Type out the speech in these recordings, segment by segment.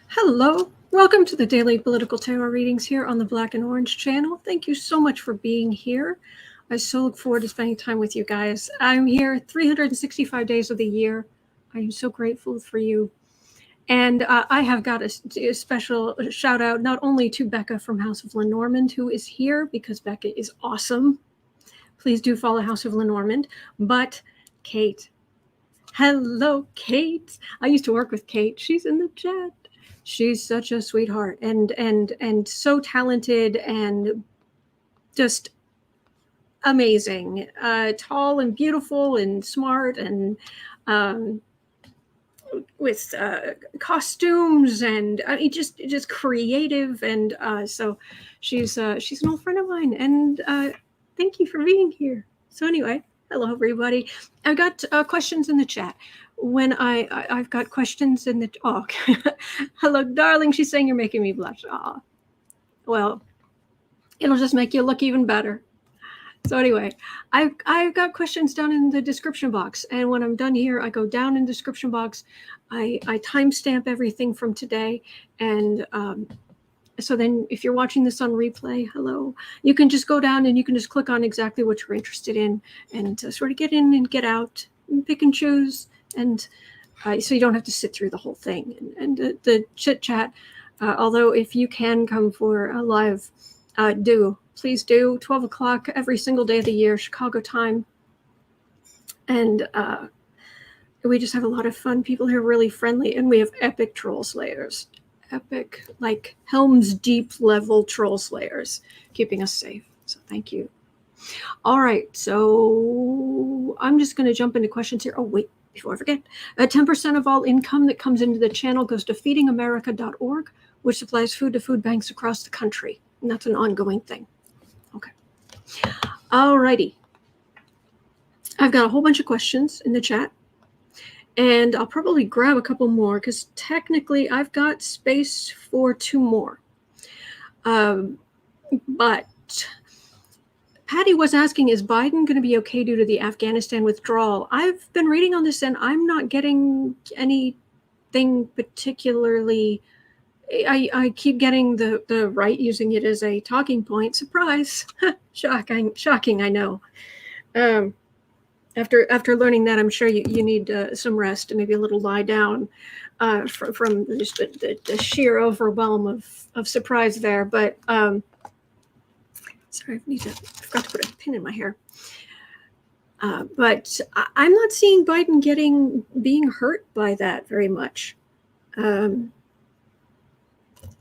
Hello, welcome to the daily political tarot readings here on the Black and Orange channel. Thank you so much for being here. I so look forward to spending time with you guys. I'm here 365 days of the year. I am so grateful for you. And I have got a special shout out not only to Becca from House of Lenormand, who is here because Becca is awesome. Please do follow House of Lenormand, but Kate. Hello, Kate. I used to work with Kate. She's in the chat. She's such a sweetheart and so talented and just amazing. Tall and beautiful and smart and with costumes and just creative. And so she's an old friend of mine. And thank you for being here. So anyway, hello everybody. I've got questions in the chat. When I've got questions in the hello darling, she's saying you're making me blush. Well, it'll just make you look even better. So anyway, I've got questions down in the description box, and when I'm done here, I go down in the description box. I timestamp everything from today, and so then if you're watching this on replay, hello, you can just go down and you can just click on exactly what you're interested in and sort of get in and get out and pick and choose. And so you don't have to sit through the whole thing. And the chit chat, although if you can come for a live, please do. 12 o'clock every single day of the year, Chicago time. And we just have a lot of fun. People here are really friendly, and we have epic troll slayers. Epic, like Helm's Deep level troll slayers, keeping us safe. So thank you. All right, so I'm just going to jump into questions here. Oh, wait. Before I forget, 10% of all income that comes into the channel goes to feedingamerica.org, which supplies food to food banks across the country. And that's an ongoing thing. Okay. All righty. I've got a whole bunch of questions in the chat. And I'll probably grab a couple more because technically I've got space for 2 more. But Patty was asking, is Biden going to be okay due to the Afghanistan withdrawal? I've been reading on this and I'm not getting anything particularly. I keep getting the right using it as a talking point. Surprise. Shocking, I know. After learning that, I'm sure you need some rest and maybe a little lie down from just the sheer overwhelm of surprise there. But sorry, I forgot to put a pin in my hair. But I'm not seeing Biden being hurt by that very much.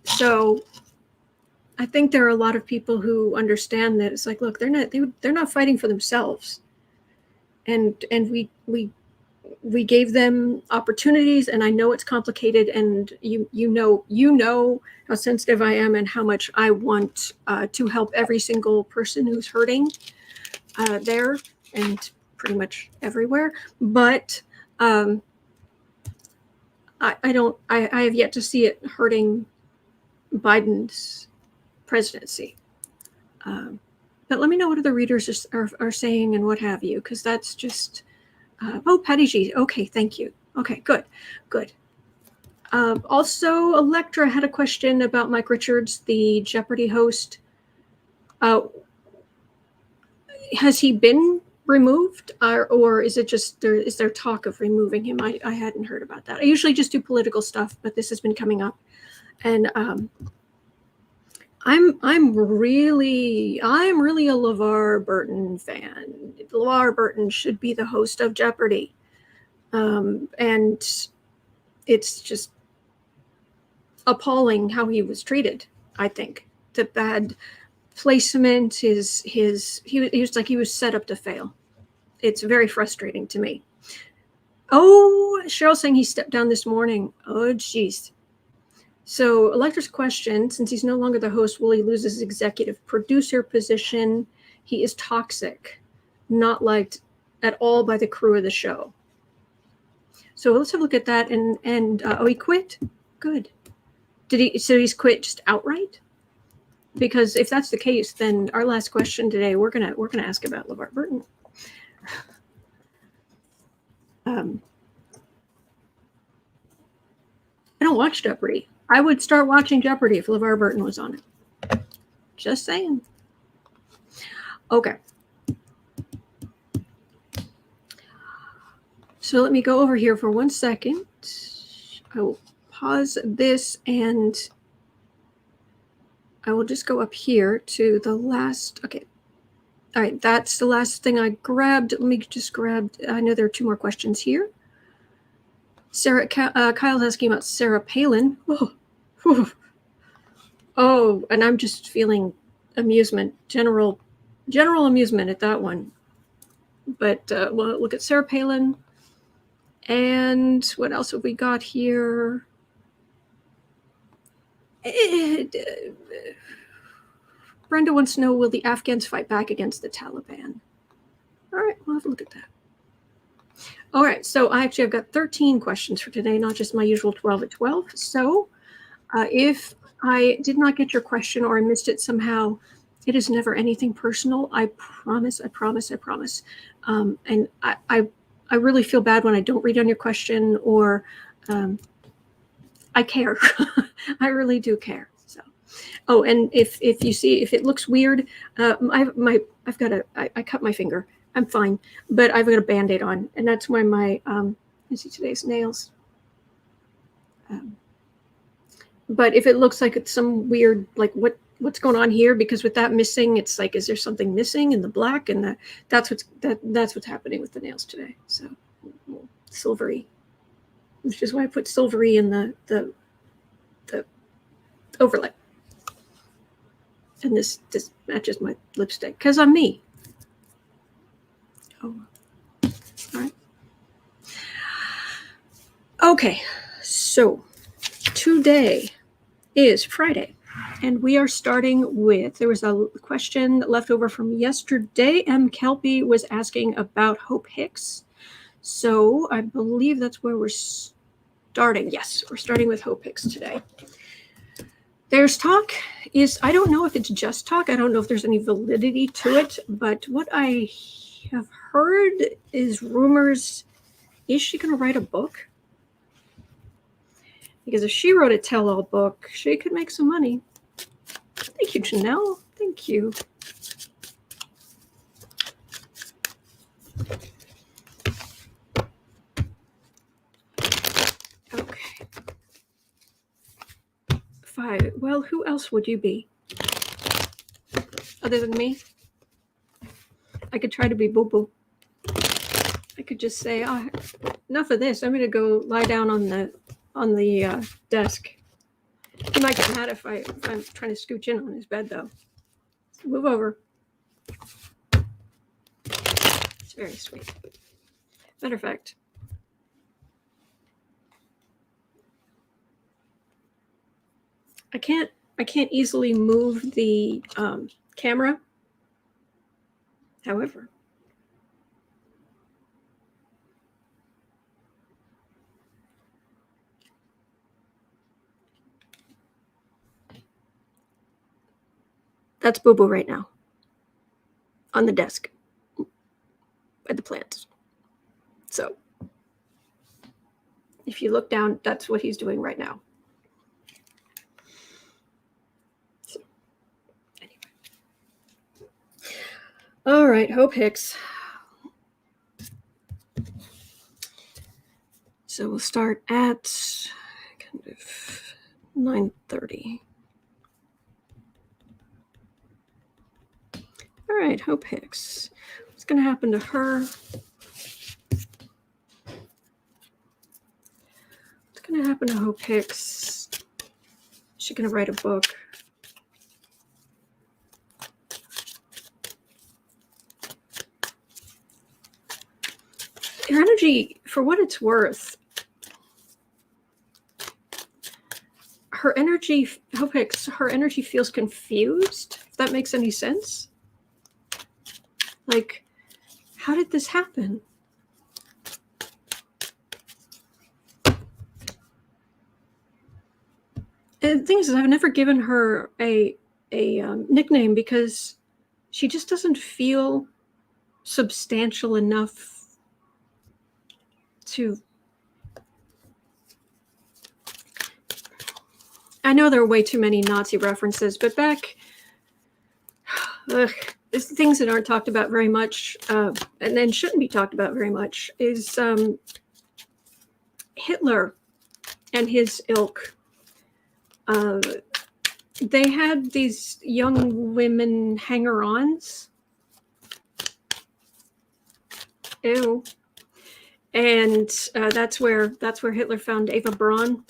So I think there are a lot of people who understand that it's like, look, they're not fighting for themselves, and we gave them opportunities, and I know it's complicated, and you know how sensitive I am and how much I want to help every single person who's hurting there and pretty much everywhere. But I have yet to see it hurting Biden's presidency. But let me know what other readers are saying and what have you, because that's just Patty G. Okay, thank you. Okay, good. Also, Electra had a question about Mike Richards, the Jeopardy host. Has he been removed, or is it just is there talk of removing him? I hadn't heard about that. I usually just do political stuff, but this has been coming up, and I'm really a LeVar Burton fan. LeVar Burton should be the host of Jeopardy, and it's just appalling how he was treated. I think the bad placement, he was like he was set up to fail. It's very frustrating to me. Oh, Cheryl's saying he stepped down this morning. Oh, geez. So Electra's question, since he's no longer the host, will he lose his executive producer position? He is toxic, not liked at all by the crew of the show. So let's have a look at that. And he quit? Good. So he's quit just outright? Because if that's the case, then our last question today, we're gonna ask about LeVar Burton. I don't watch Jeopardy. I would start watching Jeopardy if LeVar Burton was on it. Just saying. Okay. So let me go over here for 1 second. I will pause this and I will just go up here to the last. Okay. All right. That's the last thing I grabbed. Let me just grab. I know there are 2 more questions here. Sarah, Kyle's asking about Sarah Palin. Oh, and I'm just feeling amusement, general amusement at that one. But we'll look at Sarah Palin. And what else have we got here? Brenda wants to know, will the Afghans fight back against the Taliban? All right, we'll have a look at that. All right, so I've got 13 questions for today, not just my usual 12 at 12. So if I did not get your question or I missed it somehow, it is never anything personal. I promise. And I really feel bad when I don't read on your question or I care. I really do care. So, oh, and if you see, if it looks weird, I cut my finger. I'm fine, but I've got a Band-Aid on, and that's why my you see today's nails. But if it looks like it's some weird, like what's going on here, because with that missing, it's like, is there something missing in the black? And that's what's happening with the nails today. So silvery, which is why I put silvery in the overlay. And this matches my lipstick because I'm me. Oh, all right. Okay, so today is Friday, and we are starting with, there was a question left over from yesterday. M. Kelpie was asking about Hope Hicks. So I believe that's where we're starting. Yes, we're starting with Hope Hicks today. There's talk is, I don't know if it's just talk. I don't know if there's any validity to it, but what I have heard is rumors. Is she going to write a book? Because if she wrote a tell-all book, she could make some money. Thank you, Janelle. Thank you. Okay. 5. Well, who else would you be? Other than me? I could try to be Boo-Boo. I could just say, oh, enough of this. I'm going to go lie down on the desk. He might get mad if I'm trying to scooch in on his bed, though. Move over. It's very sweet. Matter of fact, I can't easily move the camera. However, that's Boo-Boo right now on the desk by the plants. So if you look down, that's what he's doing right now. So anyway. All right, Hope Hicks. So we'll start at kind of 9:30. All right, Hope Hicks. What's going to happen to her? What's going to happen to Hope Hicks? She's going to write a book. Her energy, for what it's worth, her energy, Hope Hicks, her energy feels confused, if that makes any sense. Like, how did this happen? And the thing is, I've never given her a nickname because she just doesn't feel substantial enough to. I know there are way too many Nazi references, but back, things that aren't talked about very much, and then shouldn't be talked about very much, is Hitler and his ilk. They had these young women hanger-ons. Ew. And that's where Hitler found Eva Braun,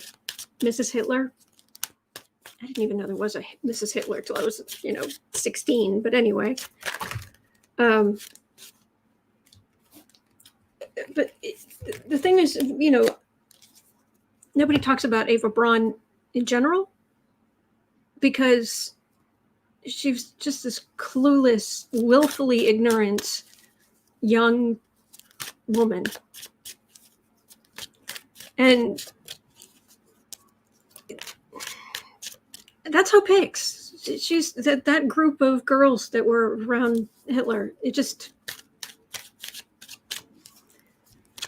Mrs. Hitler. I didn't even know there was a Mrs. Hitler till I was, 16. But anyway, but the thing is, nobody talks about Eva Braun in general because she's just this clueless, willfully ignorant young woman. And that's Hope Hicks. She's that group of girls that were around Hitler. It just...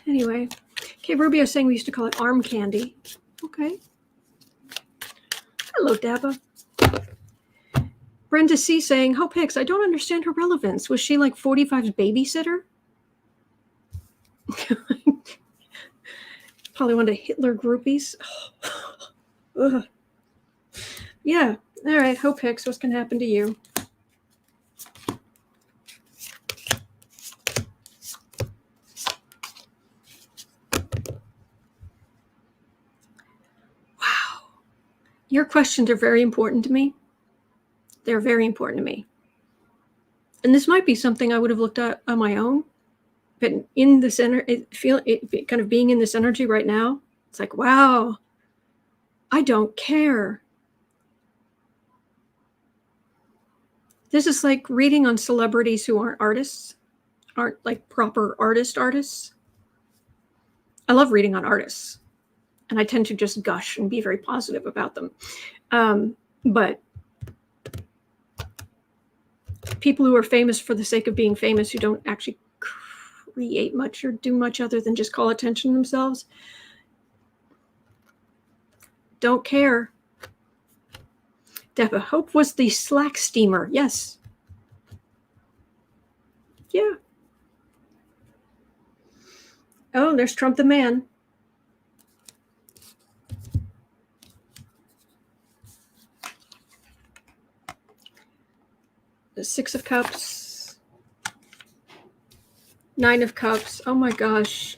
Anyway. Okay, Rubio saying we used to call it arm candy. Okay. Hello, Dabba. Brenda C saying, Hope Hicks, I don't understand her relevance. Was she like 45's babysitter? Probably one of the Hitler groupies. Ugh. Yeah. All right. Hope Hicks, what's going to happen to you? Wow. Your questions are very important to me. They're very important to me. And this might be something I would have looked at on my own. But in the center, kind of being in this energy right now, it's like, wow, I don't care. This is like reading on celebrities who aren't artists, aren't like proper artists. I love reading on artists, and I tend to just gush and be very positive about them. But people who are famous for the sake of being famous, who don't actually create much or do much other than just call attention to themselves, don't care. Deborah, Hope was the slack steamer. Yes. Yeah. Oh, there's Trump the man. The 6 of Cups. 9 of Cups. Oh my gosh.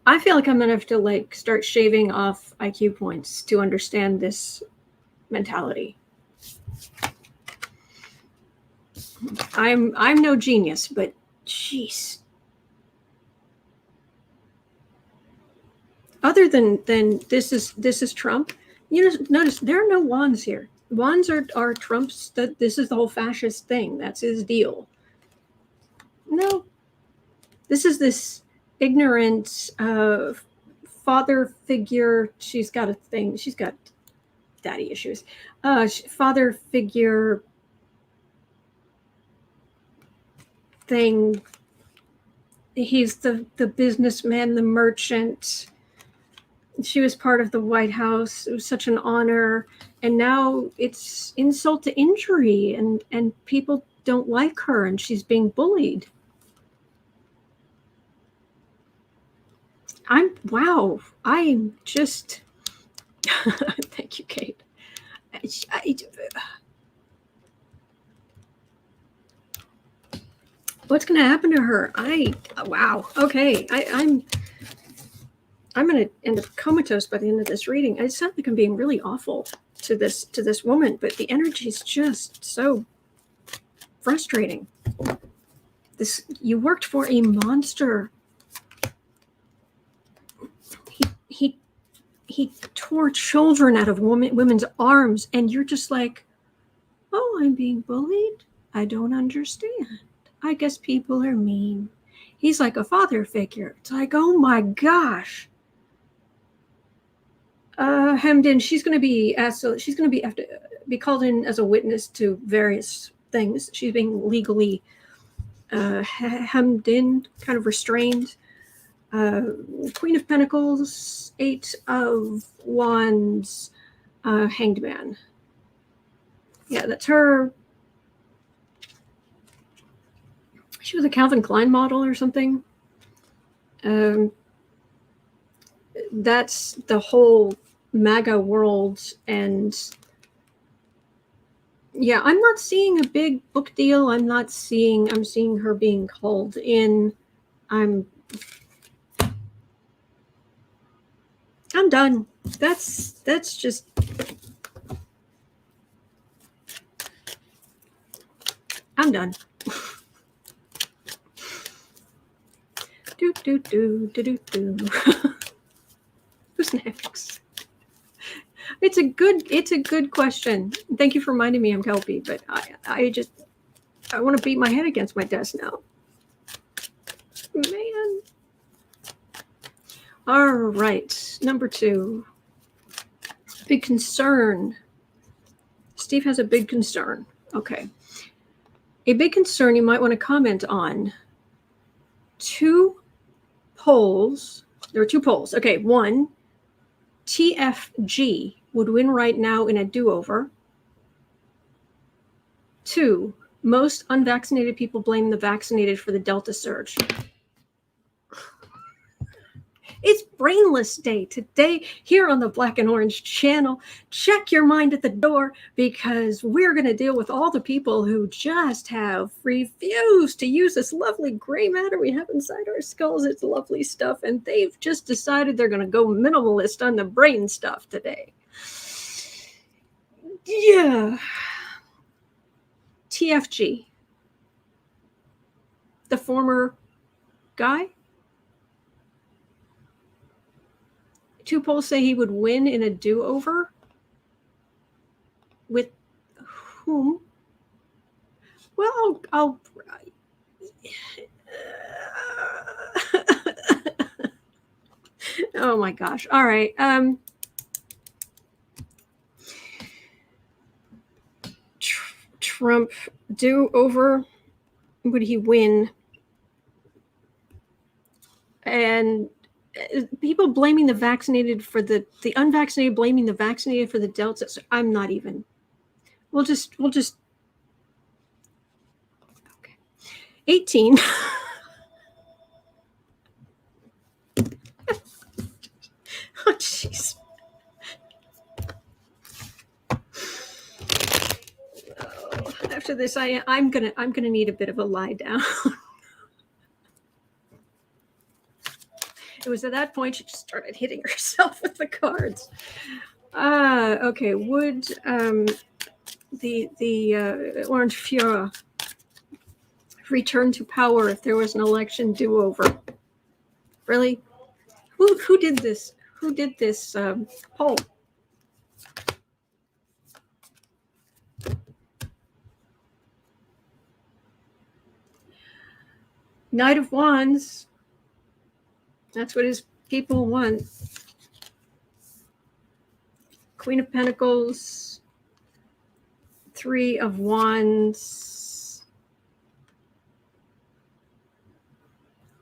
I feel like I'm gonna have to start shaving off IQ points to understand this mentality. I'm no genius, but jeez. Other than this is Trump. Notice there are no wands here. Wands are Trump's. This is the whole fascist thing. That's his deal. No, this is this ignorant father figure. She's got a thing. She's got daddy issues. Father figure thing. He's the businessman, the merchant. She was part of the White House. It was such an honor. And now it's insult to injury, and people don't like her, and she's being bullied. I'm just, thank you, Kate. What's going to happen to her? Wow. Okay. I'm going to end up comatose by the end of this reading. It sounds like I'm being really awful to this woman, but the energy is just so frustrating. You worked for a monster. He tore children out of women's arms, and you're just like, oh, I'm being bullied? I don't understand. I guess people are mean. He's like a father figure. It's like, oh my gosh. Hemmed in. She's going to be asked. So she's going to have to be called in as a witness to various things. She's being legally hemmed in, kind of restrained. Queen of Pentacles, 8 of Wands, Hanged Man. Yeah, that's her. She was a Calvin Klein model or something. That's the whole MAGA world. And yeah, I'm not seeing a big book deal. I'm seeing her being called in. I'm done. That's just, I'm done. Who's next? It's a good question. Thank you for reminding me I'm Kelpie, but I want to beat my head against my desk now. Man. All right, number 2. Big concern. Steve has a big concern. Okay. A big concern you might want to comment on. 2 polls. There are 2 polls. Okay, 1, TFG would win right now in a do-over. 2, most unvaccinated people blame the vaccinated for the Delta surge. It's Brainless Day today here on the Black and Orange channel. Check your mind at the door, because we're going to deal with all the people who just have refused to use this lovely gray matter we have inside our skulls. It's lovely stuff, and they've just decided they're going to go minimalist on the brain stuff today. Yeah. TFG. The former guy. 2 polls say he would win in a do-over. With whom? Well, I'll oh my gosh. All right. Trump do-over. Would he win? And people blaming the vaccinated for the unvaccinated, blaming the vaccinated for the Delta. So I'm not even. We'll just. Okay. 18. Oh jeez. Oh, after this, I'm gonna need a bit of a lie down. It was at that point she just started hitting herself with the cards. Okay, would the Orange Fuhrer return to power if there was an election do-over? Really? Who did this? Who did this poll? Knight of Wands. That's what his people want. Queen of Pentacles. 3 of Wands.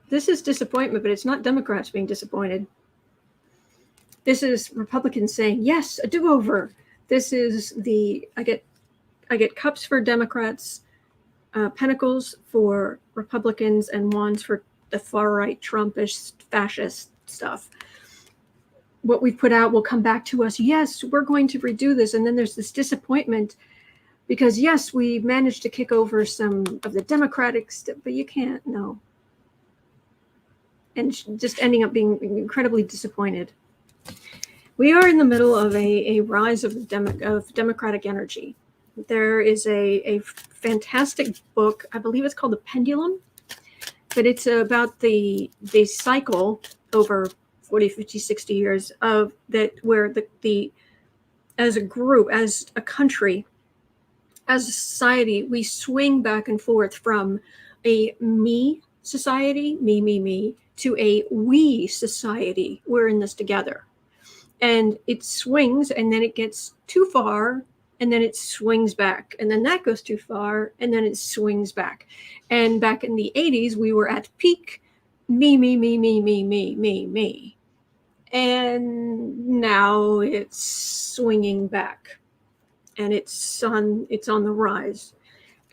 This is disappointment, but it's not Democrats being disappointed. This is Republicans saying, yes, a do-over. This is I get cups for Democrats, Pentacles for Republicans, and Wands for the far-right Trumpish fascist stuff. What we put out will come back to us. Yes, we're going to redo this. And then there's this disappointment because, yes, we managed to kick over some of the Democratic stuff, but you can't, no. And just ending up being incredibly disappointed. We are in the middle of a rise of Democratic energy. There is a fantastic book, I believe it's called The Pendulum, but it's about the cycle over 40, 50, 60 years of that, where the as a group, as a country, as a society, we swing back and forth from a me society, me, to a we society. We're in this together. And it swings, and then it gets too far, and then it swings back, and then that goes too far, and then it swings back. And back in the 80s, we were at peak me. And now it's swinging back, and it's on the rise,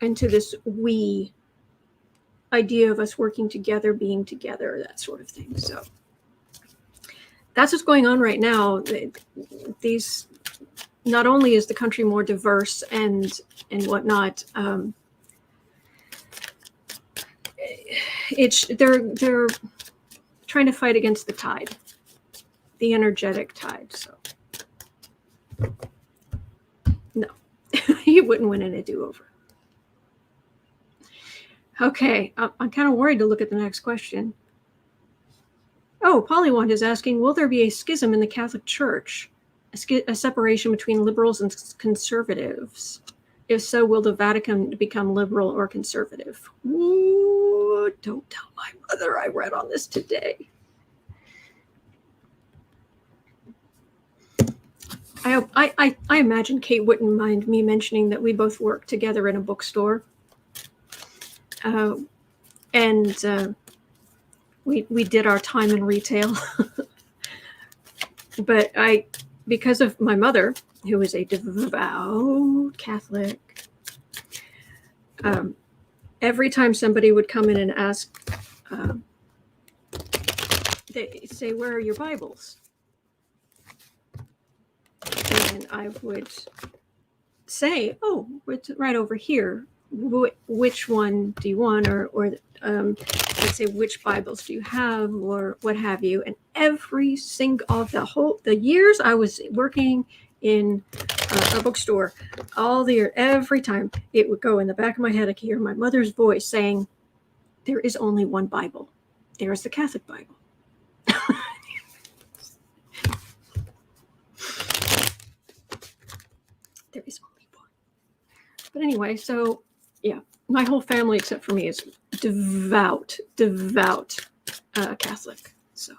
and to this we idea of us working together, being together, that sort of thing. So that's what's going on right now. These, not only is the country more diverse and whatnot, they're trying to fight against the tide, the energetic tide. So no, you wouldn't win in a do-over. Okay, I'm kind of worried to look at the next question. Oh, Pollywand is asking, will there be a schism in the Catholic Church? A separation between liberals and conservatives? If so, will the Vatican become liberal or conservative? Ooh, don't tell my mother I read on this today. I imagine Kate wouldn't mind me mentioning that we both work together in a bookstore. We did our time in retail. But because of my mother, who is a devout Catholic, every time somebody would come in and ask, they say, where are your Bibles? And I would say, oh, it's right over here. Which one do you want? Or let's say, which Bibles do you have, or what have you? And every single of the years I was working in a bookstore, every time it would go in the back of my head, I could hear my mother's voice saying, there is only one Bible. There is the Catholic Bible. There is only one. But anyway, so yeah, my whole family except for me is devout Catholic. So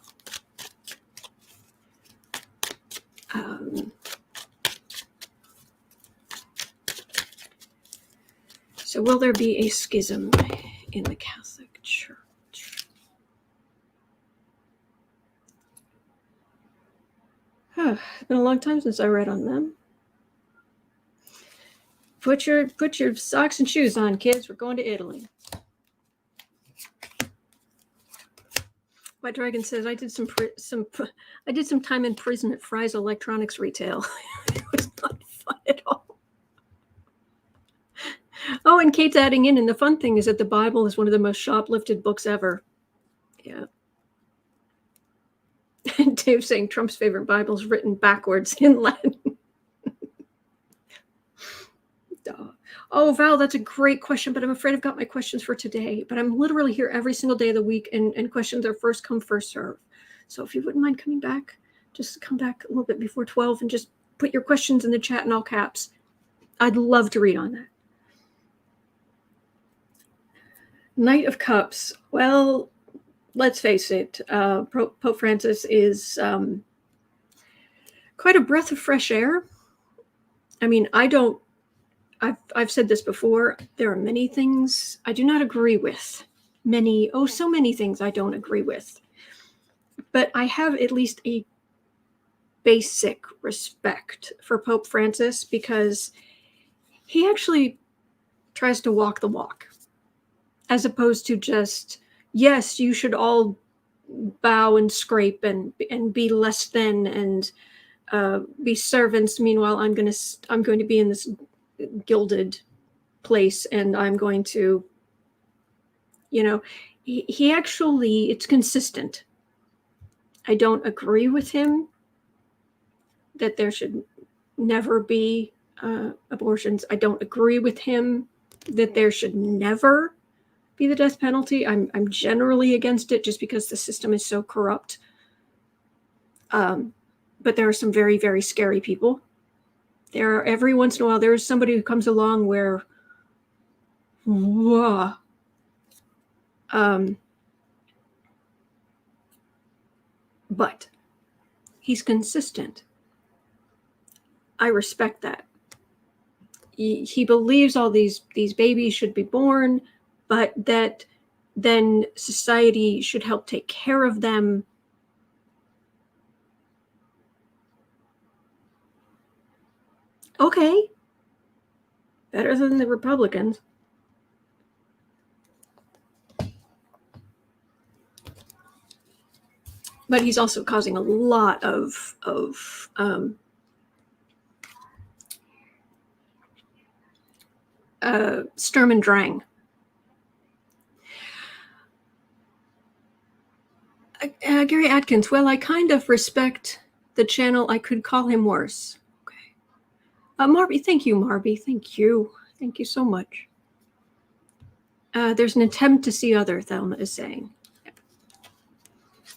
will there be a schism in the Catholic Church? It's been a long time since I read on them. Put your socks and shoes on, kids. We're going to Italy. White Dragon says, I did some time in prison at Fry's Electronics Retail. It was not fun at all. Oh, and Kate's adding in, and the fun thing is that the Bible is one of the most shoplifted books ever. Yeah. And Dave's saying Trump's favorite Bible is written backwards in Latin. Oh, Val, that's a great question, but I'm afraid I've got my questions for today. But I'm literally here every single day of the week, and questions are first come, first serve. So if you wouldn't mind coming back, just come back a little bit before 12 and just put your questions in the chat in all caps. I'd love to read on that. Knight of Cups. Well, let's face it, Pope Francis is quite a breath of fresh air. I mean, I've said this before. There are many things I do not agree with. So many things I don't agree with. But I have at least a basic respect for Pope Francis because he actually tries to walk the walk, as opposed to just, yes, you should all bow and scrape and be less than and be servants. Meanwhile, I'm going to be in this gilded place and I'm going to, he actually, it's consistent. I don't agree with him that there should never be abortions. I don't agree with him that there should never be the death penalty. I'm generally against it just because the system is so corrupt. But there are some very, very scary people. There are, every once in a while, there is somebody who comes along where, whoa. But he's consistent. I respect that. He believes all these babies should be born, but that then society should help take care of them. Okay. Better than the Republicans. But he's also causing a lot of Sturm and Drang. Gary Atkins, well, I kind of respect the channel. I could call him worse. Okay. Marby, thank you, Marby. Thank you. Thank you so much. There's an attempt to see other, Thelma is saying.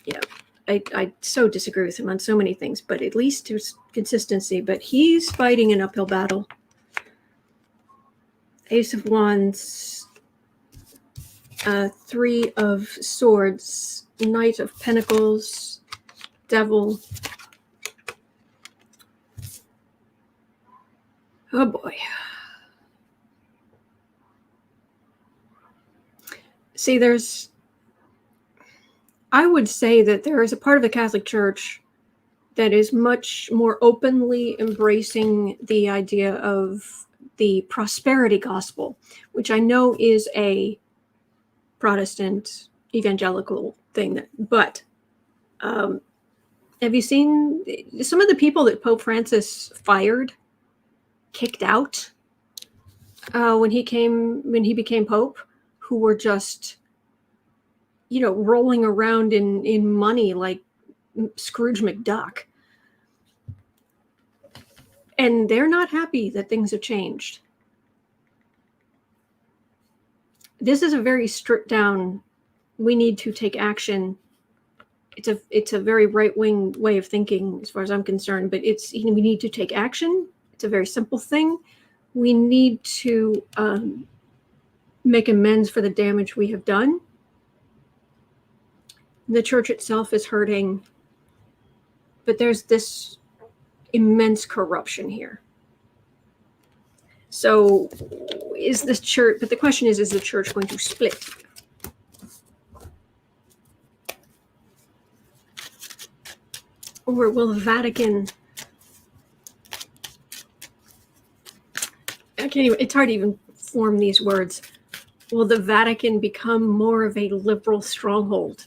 Yeah. I so disagree with him on so many things, but at least there's consistency. But he's fighting an uphill battle. Ace of Wands, Three of Swords, Knight of Pentacles, Devil. Oh boy. See, I would say that there is a part of the Catholic Church that is much more openly embracing the idea of the prosperity gospel, which I know is a Protestant evangelical thing. But have you seen some of the people that Pope Francis fired, kicked out when he became Pope, who were just, rolling around in money like Scrooge McDuck. And they're not happy that things have changed. This is a very stripped down, we need to take action. It's a very right-wing way of thinking as far as I'm concerned, but we need to take action. It's a very simple thing. We need to make amends for the damage we have done. The church itself is hurting, but there's this immense corruption here. So is the church, but the question is the church going to split? Or will the Vatican, it's hard to even form these words. Will the Vatican become more of a liberal stronghold?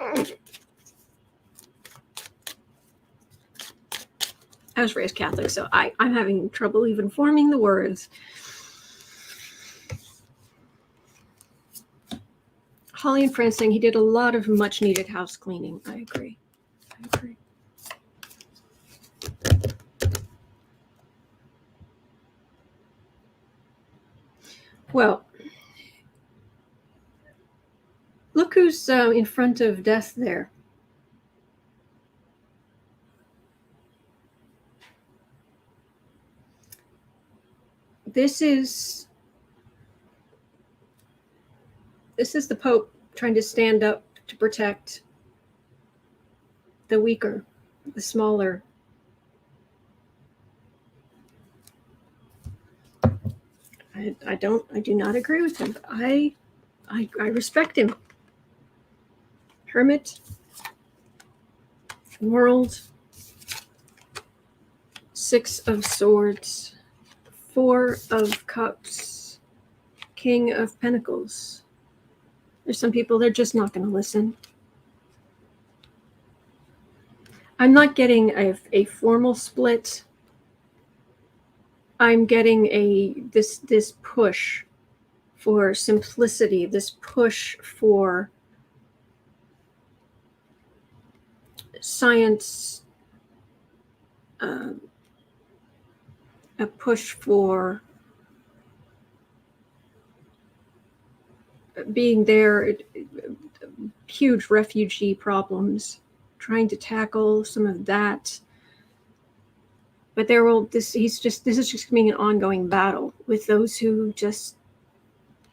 I was raised Catholic, so I'm having trouble even forming the words. Holly and France saying he did a lot of much needed house cleaning. I agree. Well, look who's in front of death there. This is the Pope trying to stand up to protect the weaker, the smaller. I do not agree with him. I respect him. Hermit, World, Six of Swords, Four of Cups, King of Pentacles. There's some people, they're just not going to listen. I'm not getting a formal split. I'm getting this push for simplicity, this push for science, a push for being there, huge refugee problems, trying to tackle some of that. But this is just being an ongoing battle with those who just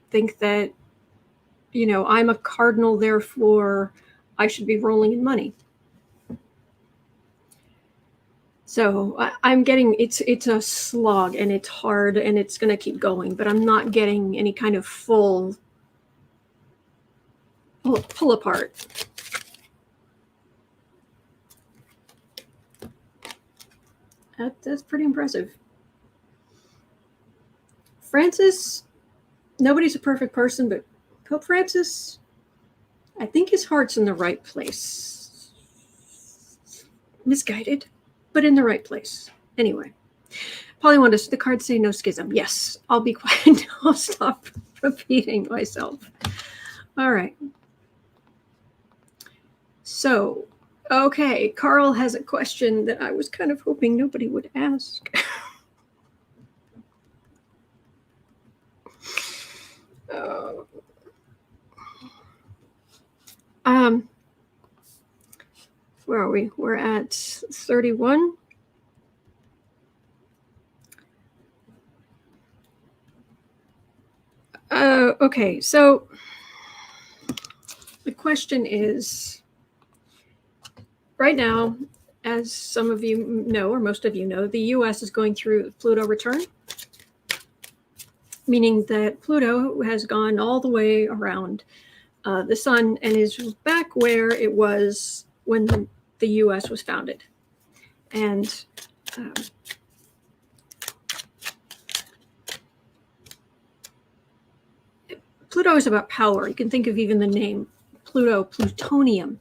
think that, I'm a cardinal, therefore I should be rolling in money. So I'm getting, it's a slog, and it's hard, and it's going to keep going, but I'm not getting any kind of full pull apart. That's pretty impressive. Francis, nobody's a perfect person, but Pope Francis, I think his heart's in the right place. Misguided, but in the right place. Anyway, Polywandus, the cards say no schism. Yes, I'll be quiet. I'll stop repeating myself. All right. So, okay, Carl has a question that I was kind of hoping nobody would ask. Where are we? We're at 31. Okay, so the question is, right now, as some of you know, or most of you know, the US is going through Pluto return, meaning that Pluto has gone all the way around the sun and is back where it was when the US was founded. And Pluto is about power. You can think of even the name Pluto, plutonium.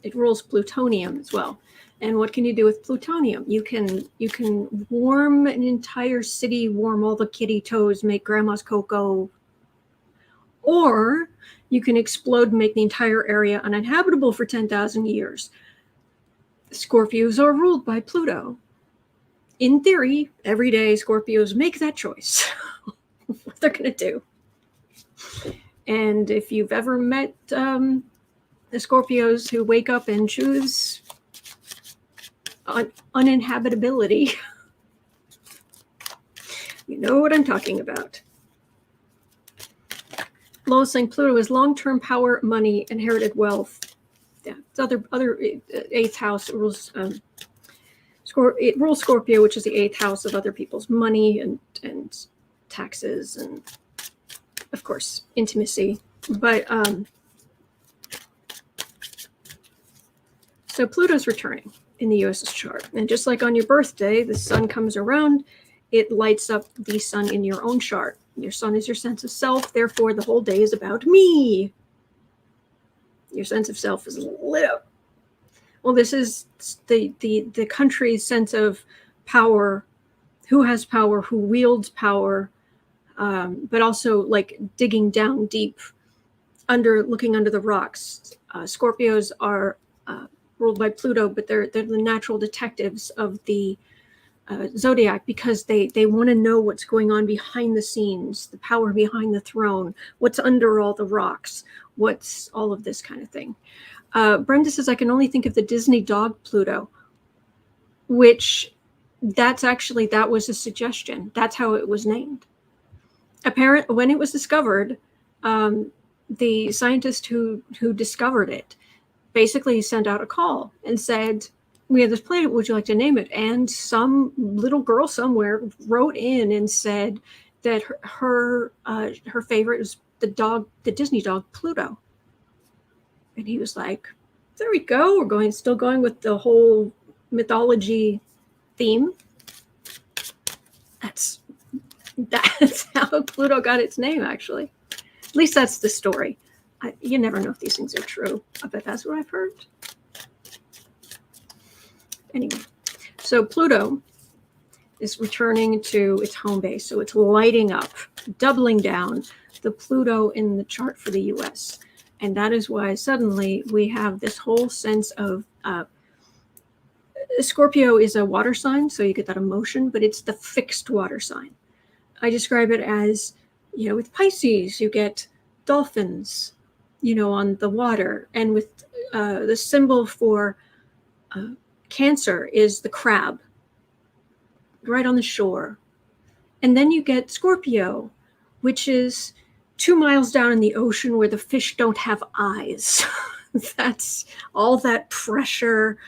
It rules plutonium as well. And what can you do with plutonium? You can warm an entire city, warm all the kitty toes, make grandma's cocoa, or you can explode and make the entire area uninhabitable for 10,000 years. Scorpios are ruled by Pluto. In theory, every day Scorpios make that choice, what they're going to do. And if you've ever met the Scorpios who wake up and choose uninhabitability, you know what I'm talking about. Lois saying Pluto is long-term power, money, inherited wealth. Yeah, it's other eighth house. It rules it rules Scorpio, which is the eighth house of other people's money and taxes and, of course, intimacy. But so Pluto's returning in the US's chart, and just like on your birthday, the sun comes around, it lights up the sun in your own chart. Your sun is your sense of self, therefore the whole day is about me. Your sense of self is lit up. Well, this is the country's sense of power, who has power, who wields power, but also like digging down deep, looking under the rocks. Scorpios are ruled by Pluto, but they're the natural detectives of the zodiac, because they want to know what's going on behind the scenes, the power behind the throne, what's under all the rocks, what's all of this kind of thing. Brenda says, I can only think of the Disney dog Pluto, which that was a suggestion. That's how it was named. Apparently, when it was discovered, the scientist who discovered it basically sent out a call and said, we have this planet, would you like to name it? And some little girl somewhere wrote in and said that her favorite was the Disney dog Pluto. And he was like, there we go. We're still going with the whole mythology theme. That's how Pluto got its name, actually. At least that's the story. You never know if these things are true, but that's what I've heard. Anyway, so Pluto is returning to its home base. So it's lighting up, doubling down the Pluto in the chart for the US. And that is why suddenly we have this whole sense of Scorpio is a water sign, so you get that emotion, but it's the fixed water sign. I describe it as, with Pisces, you get dolphins, on the water. And with the symbol for Cancer is the crab right on the shore. And then you get Scorpio, which is 2 miles down in the ocean where the fish don't have eyes. That's all that pressure,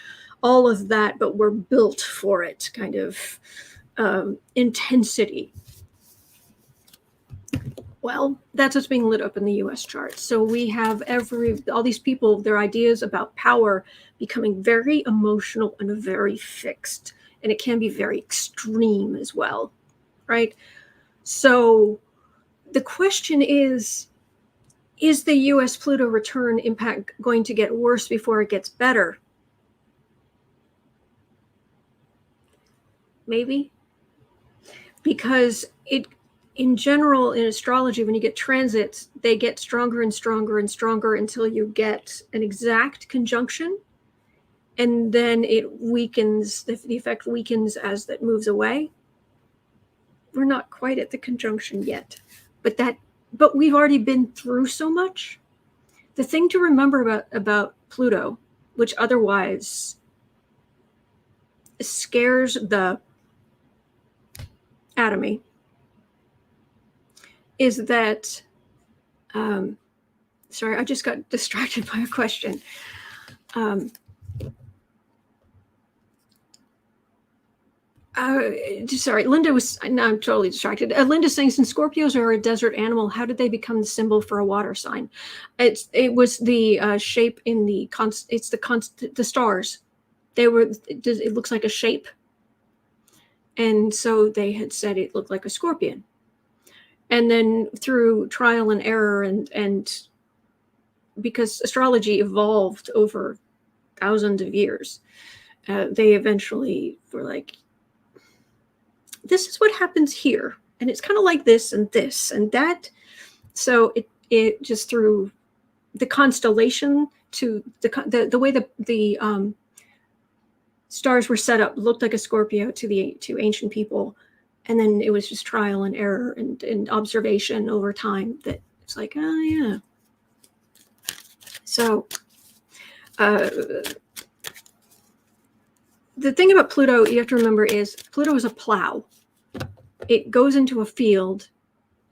all of that, but we're built for it kind of intensity. Well, that's what's being lit up in the US charts. So we have all these people, their ideas about power becoming very emotional and very fixed. And it can be very extreme as well, right? So the question is the US Pluto return impact going to get worse before it gets better? Maybe. Because in general, in astrology, when you get transits, they get stronger and stronger and stronger until you get an exact conjunction. And then it weakens, the effect weakens as that moves away. We're not quite at the conjunction yet, but we've already been through so much. The thing to remember about Pluto, which otherwise scares the atomy, is that, sorry, I just got distracted by a question. Sorry, Linda was, no, I'm totally distracted. Linda's saying, since Scorpios are a desert animal, how did they become the symbol for a water sign? It was the shape in the stars. It looks like a shape. And so they had said it looked like a scorpion. And then through trial and error and because astrology evolved over thousands of years, they eventually were like, this is what happens here. And it's kind of like this and that. So it just through the constellation to the way the stars were set up looked like a Scorpio to ancient people. And then it was just trial and error and observation over time that it's like, oh yeah. So the thing about Pluto you have to remember is Pluto is a plow. It goes into a field,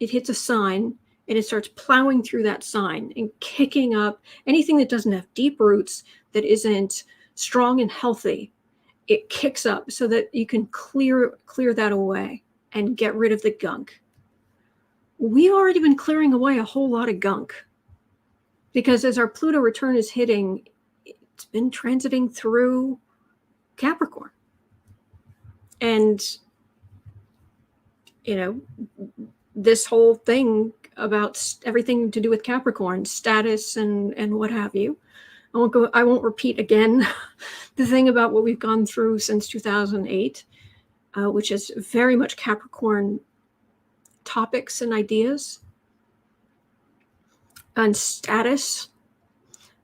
it hits a sign, and it starts plowing through that sign and kicking up anything that doesn't have deep roots, that isn't strong and healthy. It kicks up so that you can clear that away and get rid of the gunk. We've already been clearing away a whole lot of gunk because as our Pluto return is hitting, it's been transiting through Capricorn. And, you know, this whole thing about everything to do with Capricorn, status and what have you. I won't repeat again the thing about what we've gone through since 2008, which is very much Capricorn topics and ideas and status,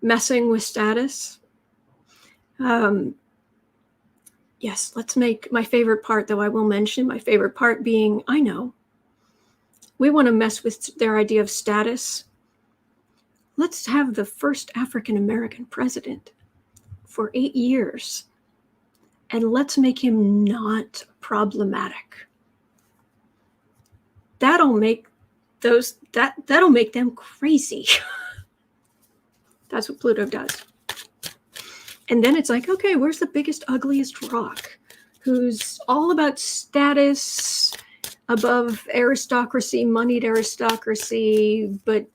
messing with status. Yes, let's make my favorite part, though I will mention my favorite part being, I know, we want to mess with their idea of status. Let's have the first African-American president for 8 years, and let's make him not problematic. That'll make that'll make them crazy. That's what Pluto does. And then it's like, okay, where's the biggest, ugliest rock? Who's all about status, above aristocracy, moneyed aristocracy, but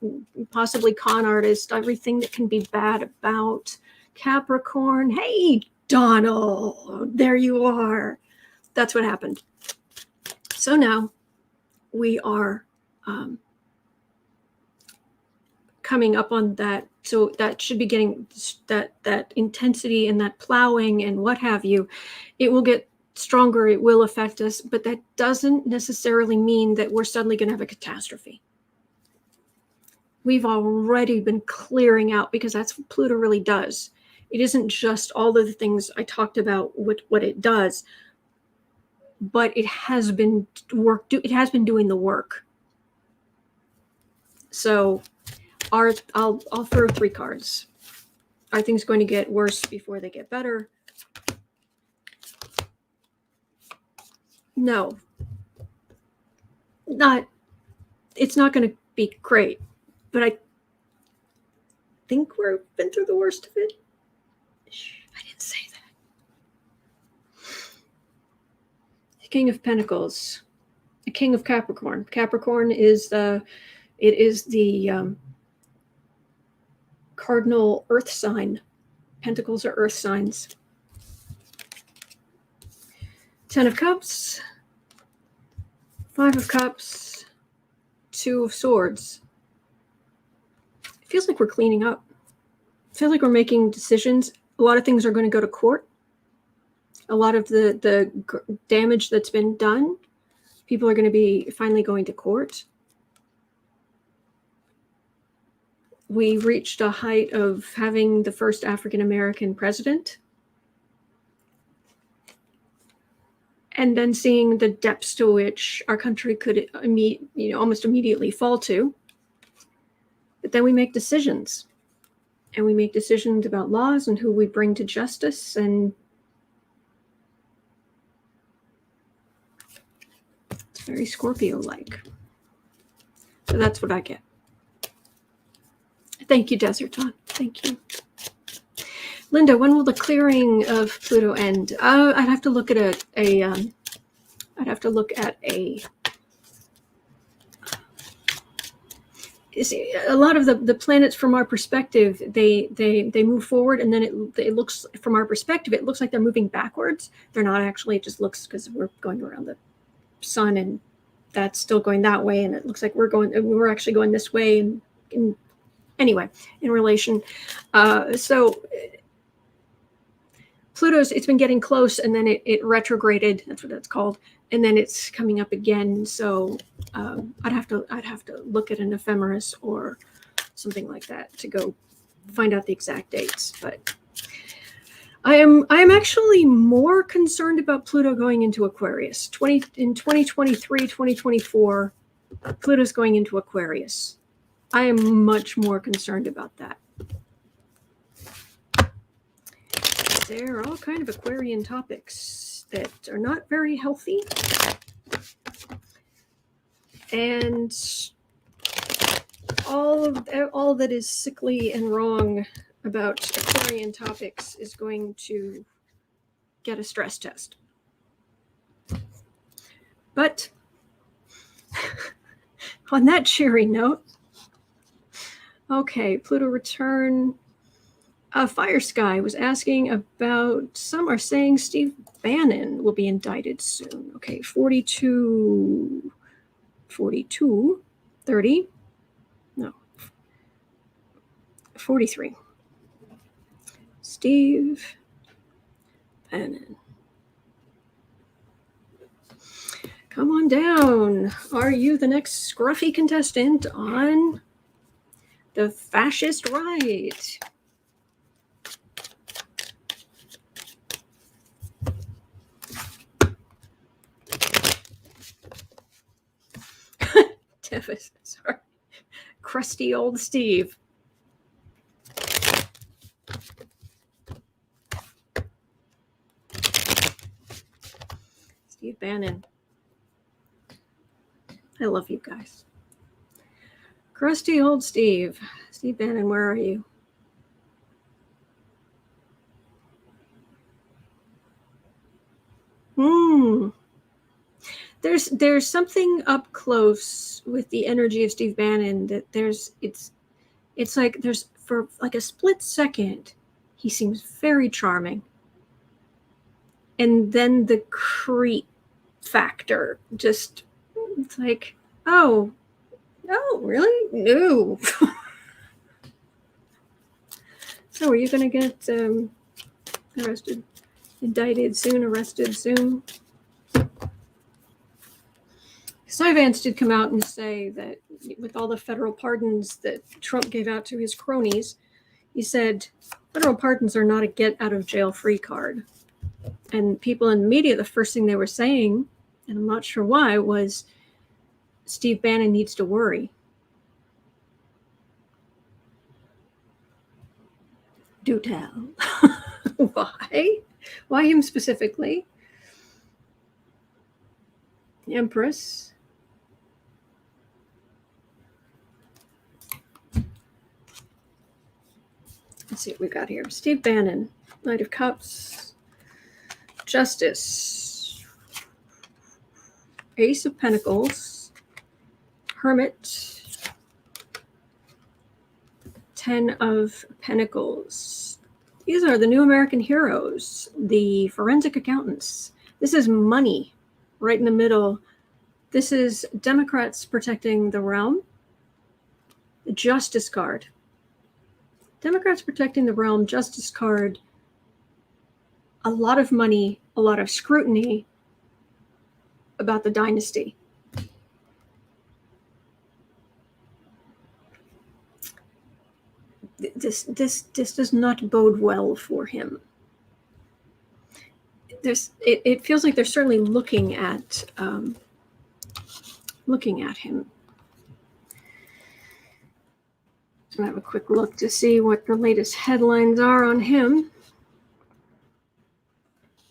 possibly con artist, everything that can be bad about Capricorn. Hey, Donald, there you are. That's what happened. So now we are coming up on that. So that should be getting that intensity and that plowing and what have you. It will get stronger, it will affect us, but that doesn't necessarily mean that we're suddenly going to have a catastrophe. We've already been clearing out because that's what Pluto really does. It isn't just all of the things I talked about, what it does, but it has been doing the work. So I'll throw 3 cards. Are things going to get worse before they get better? No. It's not going to be great, but I think we've been through the worst of it. I didn't say that. The King of Pentacles, the King of Capricorn. Capricorn is the It is the cardinal earth sign. Pentacles are earth signs. 10 of Cups, 5 of Cups, 2 of Swords. It feels like we're cleaning up. It feels like we're making decisions. A lot of things are going to go to court. A lot of the damage that's been done, people are going to be finally going to court. We reached a height of having the first African-American president. And then seeing the depths to which our country could almost immediately fall to. But then we make decisions. And we make decisions about laws and who we bring to justice. And it's very Scorpio-like. So that's what I get. Thank you, Desert Dawn. Thank you. Linda, when will the clearing of Pluto end? I'd have to look at a a lot of the planets from our perspective, they move forward, and then it looks, from our perspective, it looks like they're moving backwards. They're not actually. It just looks, because we're going around the sun, and that's still going that way, and it looks like we're actually going this way. And anyway, in relation, so Pluto's, it's been getting close, and then it retrograded. That's what that's called, and then it's coming up again. So I'd have to look at an ephemeris or something like that to go find out the exact dates. But I am actually more concerned about Pluto going into Aquarius. In 2023, 2024, Pluto's going into Aquarius. I am much more concerned about that. There are all kinds of Aquarian topics that are not very healthy. And all that is sickly and wrong about Aquarian topics is going to get a stress test. But on that cheery note, okay, Pluto return. Fire Sky was asking about, some are saying Steve Bannon will be indicted soon. Okay, 42, 30, no, 43. Steve Bannon. Come on down. Are you the next scruffy contestant on the fascist right? Sorry. Crusty old Steve. Steve Bannon. I love you guys. Crusty old Steve. Steve Bannon, where are you? There's something up close with the energy of Steve Bannon that it's like there's, for like a split second, he seems very charming. And then the creep factor just, it's like, oh, really? No. So are you going to get arrested, indicted soon, arrested soon? Cy Vance did come out and say that with all the federal pardons that Trump gave out to his cronies, he said federal pardons are not a get-out-of-jail-free card. And people in the media, the first thing they were saying, and I'm not sure why, was Steve Bannon needs to worry. Do tell. Why? Why him specifically? Empress. Let's see what we got here. Steve Bannon, Knight of Cups, Justice, Ace of Pentacles, Hermit, Ten of Pentacles. These are the new American heroes, the forensic accountants. This is money right in the middle. This is Democrats protecting the realm. The Justice card. Democrats protecting the realm, Justice card. A lot of money, a lot of scrutiny about the dynasty. This does not bode well for him. It feels like they're certainly looking at him. So I'm gonna have a quick look to see what the latest headlines are on him.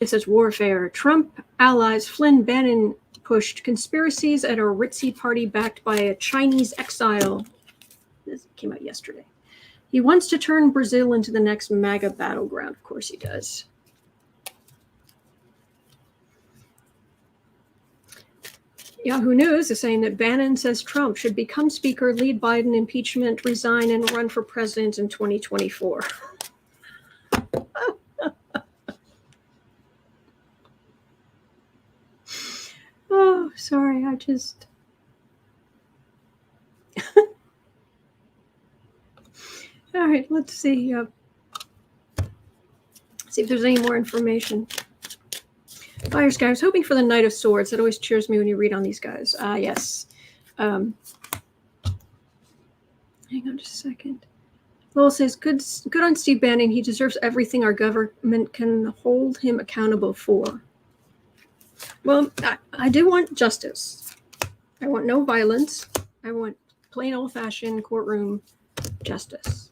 It says warfare. Trump allies Flynn Bannon pushed conspiracies at a ritzy party backed by a Chinese exile. This came out yesterday. He wants to turn Brazil into the next MAGA battleground. Of course he does. Yahoo News is saying that Bannon says Trump should become speaker, lead Biden impeachment, resign, and run for president in 2024. Oh, sorry, I just... All right, let's see. See if there's any more information. Fire Sky, I was hoping for the Knight of Swords. That always cheers me when you read on these guys. Yes. Hang on just a second. Lowell says, good on Steve Bannon. He deserves everything our government can hold him accountable for. Well, I do want justice. I want no violence. I want plain old-fashioned courtroom justice.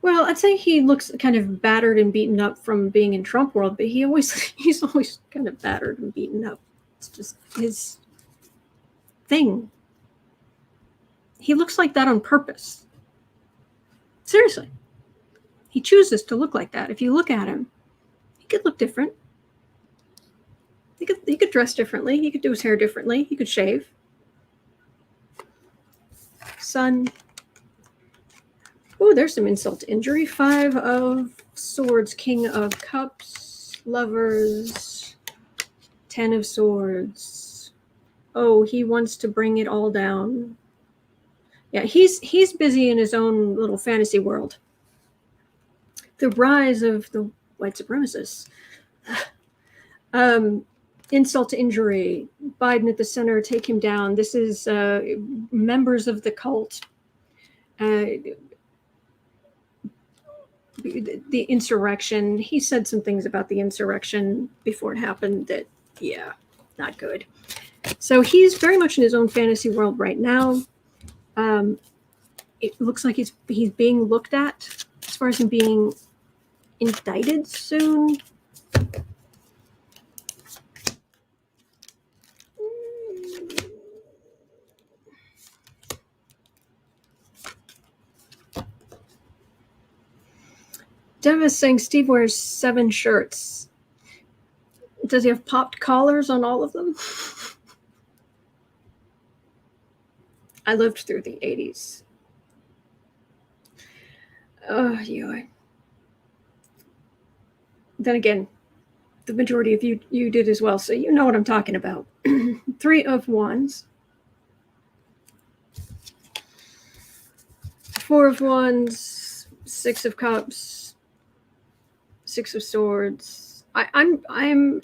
Well, I'd say he looks kind of battered and beaten up from being in Trump world, but he's always kind of battered and beaten up. It's just his thing. He looks like that on purpose. Seriously. He chooses to look like that. If you look at him, he could look different. He could dress differently. He could do his hair differently. He could shave. Sun. Oh, there's some insult to injury. 5 of Swords, King of Cups, Lovers, 10 of Swords. Oh, he wants to bring it all down. Yeah, he's busy in his own little fantasy world. The rise of the white supremacists. Insult to injury. Biden at the center, take him down. This is members of the cult. The insurrection. He said some things about the insurrection before it happened that, yeah, not good. So he's very much in his own fantasy world right now. It looks like he's being looked at as far as him being indicted soon. Dev is saying Steve wears 7 shirts. Does he have popped collars on all of them? I lived through the 80s. Oh, yeah. Then again, the majority of you did as well, so you know what I'm talking about. 3 of Wands. 4 of Wands, 6 of Cups, 6 of Swords. I'm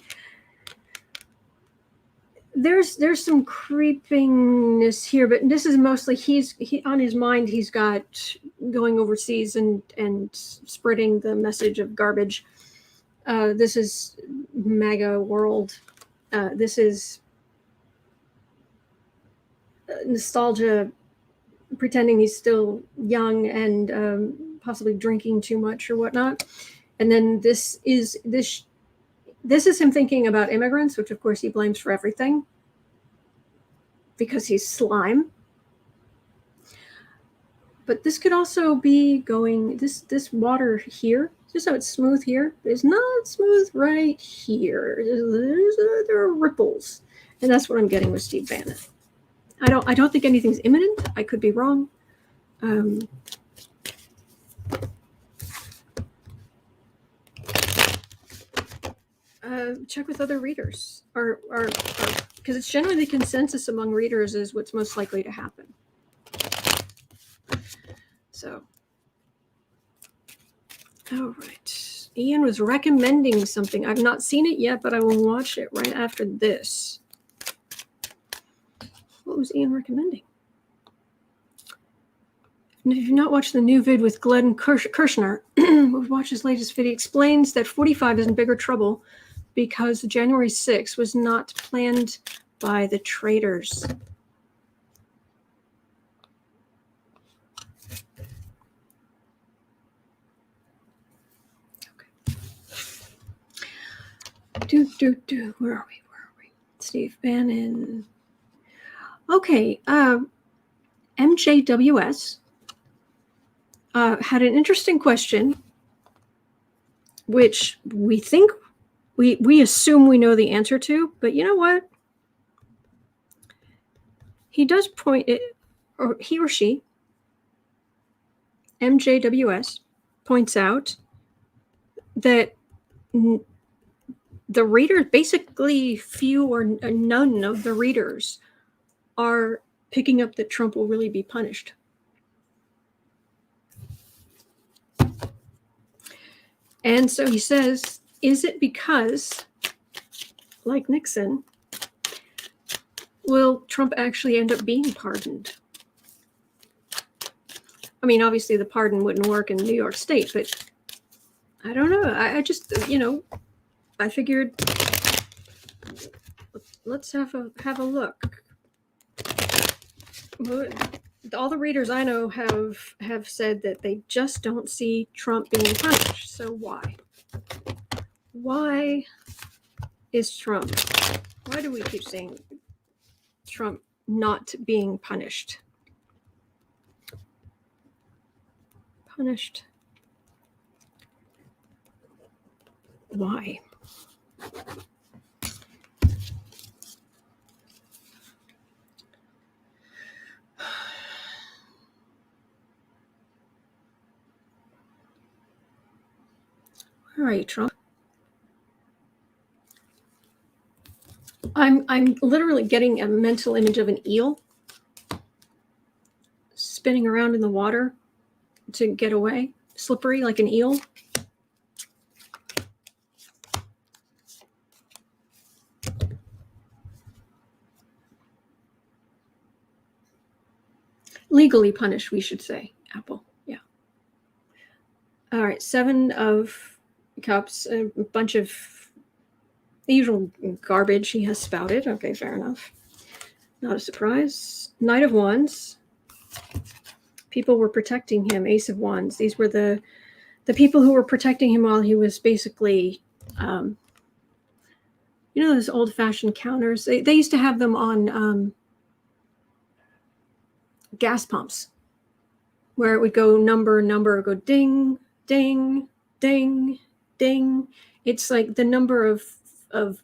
there's some creepiness here, but this is mostly he on his mind. He's got going overseas and spreading the message of garbage. This is MAGA world. This is nostalgia, pretending he's still young and possibly drinking too much or whatnot. And then this is him thinking about immigrants, which of course he blames for everything because he's slime. But this could also be going, this water here, just how it's smooth here, is not smooth right here. There are ripples. And that's what I'm getting with Steve Bannon. I don't think anything's imminent. I could be wrong. Check with other readers, or because it's generally the consensus among readers is what's most likely to happen. So, all right. Ian was recommending something. I've not seen it yet, but I will watch it right after this. What was Ian recommending? And if you've not watched the new vid with Glenn Kirshner, who watched his latest video, explains that 45 is in bigger trouble because January 6th was not planned by the traitors. Okay. Where are we? Steve Bannon. Okay. MJWS had an interesting question, which we think we assume we know the answer to, but you know what? He does point it, or he or she, MJWS, points out that the readers, basically few or none of the readers, are picking up that Trump will really be punished. And so he says, is it because, like Nixon, will Trump actually end up being pardoned? I mean, obviously the pardon wouldn't work in New York State, but I don't know. I just, I figured let's have a look. All the readers I know have said that they just don't see Trump being punished. So why? Why is Trump? Why do we keep saying Trump not being punished? Punished. Why? All right, Trump. I'm literally getting a mental image of an eel spinning around in the water to get away, slippery like an eel. Legally punished, we should say. Apple, yeah. All right, 7 of cups, a bunch of the usual garbage he has spouted. Okay, fair enough. Not a surprise. Knight of Wands. People were protecting him. Ace of Wands. These were the people who were protecting him while he was basically, those old-fashioned counters. They used to have them on gas pumps, where it would go number, go ding, ding, ding, ding. It's like the number of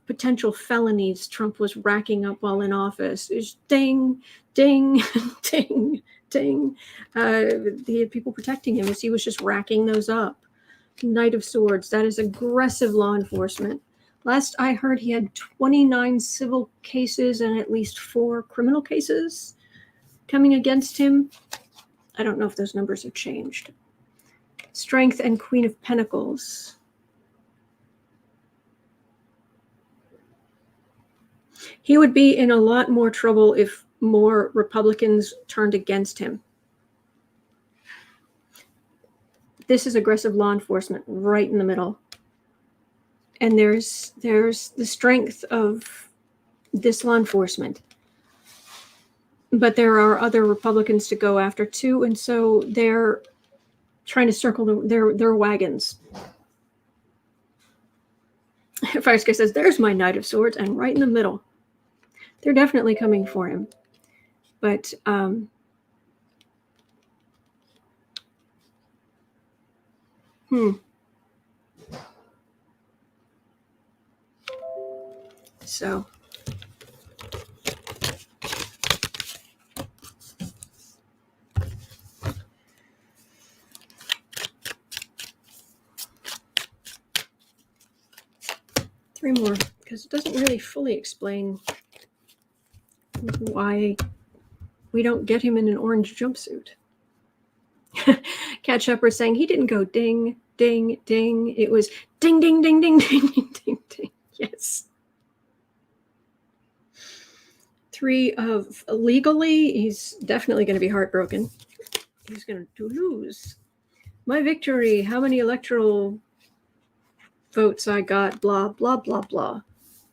potential felonies Trump was racking up while in office. It's ding, ding, ding, ding. He had people protecting him as he was just racking those up. Knight of Swords. That is aggressive law enforcement. Last I heard, he had 29 civil cases and at least 4 criminal cases coming against him. I don't know if those numbers have changed. Strength and Queen of Pentacles. He would be in a lot more trouble if more Republicans turned against him. This is aggressive law enforcement right in the middle. And there's the strength of this law enforcement. But there are other Republicans to go after too, and so they're trying to circle their wagons. Fire Sky says, there's my Knight of Swords, and right in the middle. They're definitely coming for him. But So 3 more, because it doesn't really fully explain why we don't get him in an orange jumpsuit. Cat Shepherd saying he didn't go ding, ding, ding. It was ding, ding, ding, ding, ding, ding, ding, ding. Yes. 3 of legally, he's definitely going to be heartbroken. He's going to lose. My victory, how many electoral votes I got, blah, blah, blah, blah.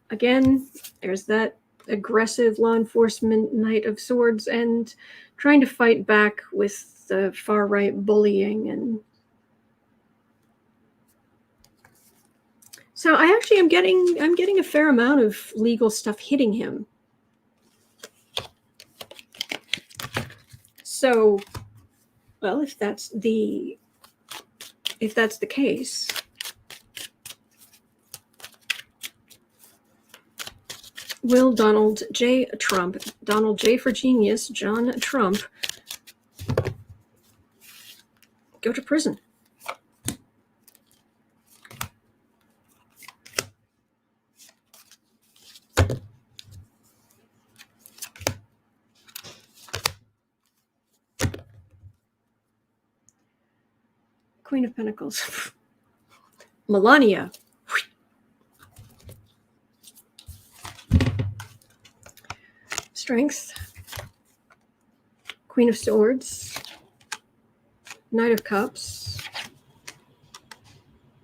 Again, there's that aggressive law enforcement Knight of Swords and trying to fight back with the far right bullying. And so I actually am getting a fair amount of legal stuff hitting him. So, well, if that's the case, will Donald J. Trump, Donald J. for Genius, John Trump, go to prison? Queen of Pentacles. Melania. Strength. Queen of Swords. Knight of Cups.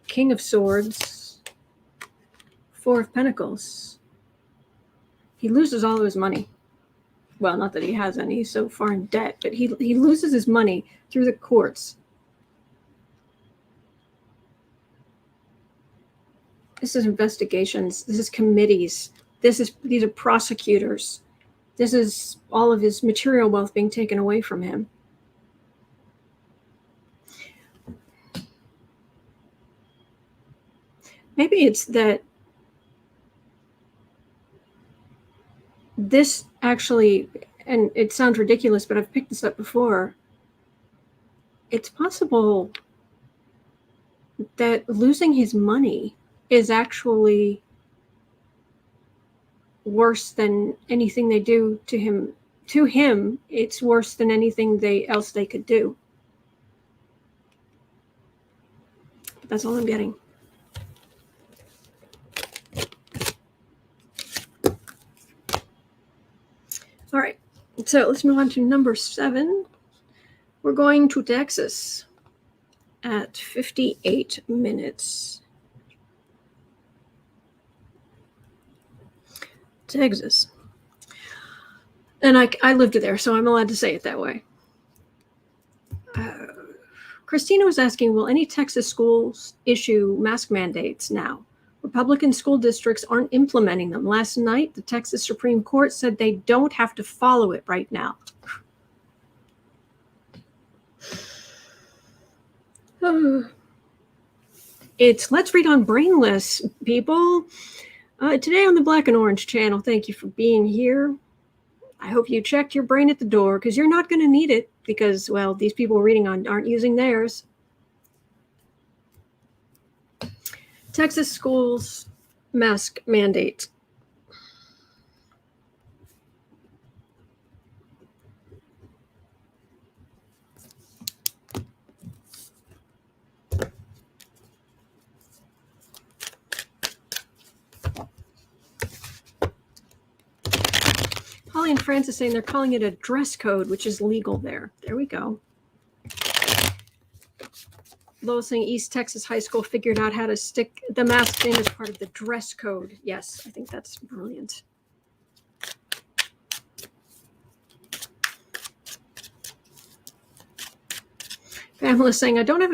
King of Swords. 4 of Pentacles. He loses all of his money. Well, not that he has any. He's so far in debt, but he loses his money through the courts. This is investigations. This is committees. These are prosecutors. This is all of his material wealth being taken away from him. Maybe it's that this actually, and it sounds ridiculous, but I've picked this up before. It's possible that losing his money is actually worse than anything they do to him. To him, it's worse than anything else they could do. But that's all I'm getting. All right, so let's move on to number 7. We're going to Texas at 58 minutes. Texas. And I lived there, so I'm allowed to say it that way. Christina was asking, will any Texas schools issue mask mandates now? Republican school districts aren't implementing them. Last night, the Texas Supreme Court said they don't have to follow it right now. It's Let's Read on Brainless, people. Today on the Black and Orange channel, thank you for being here. I hope you checked your brain at the door, because you're not going to need it, because, well, these people reading on aren't using theirs. Texas schools mask mandate. Holly and Francis saying they're calling it a dress code, which is legal there. There we go. Lois saying East Texas High School figured out how to stick the mask in as part of the dress code. Yes, I think that's brilliant. Pamela saying, I don't have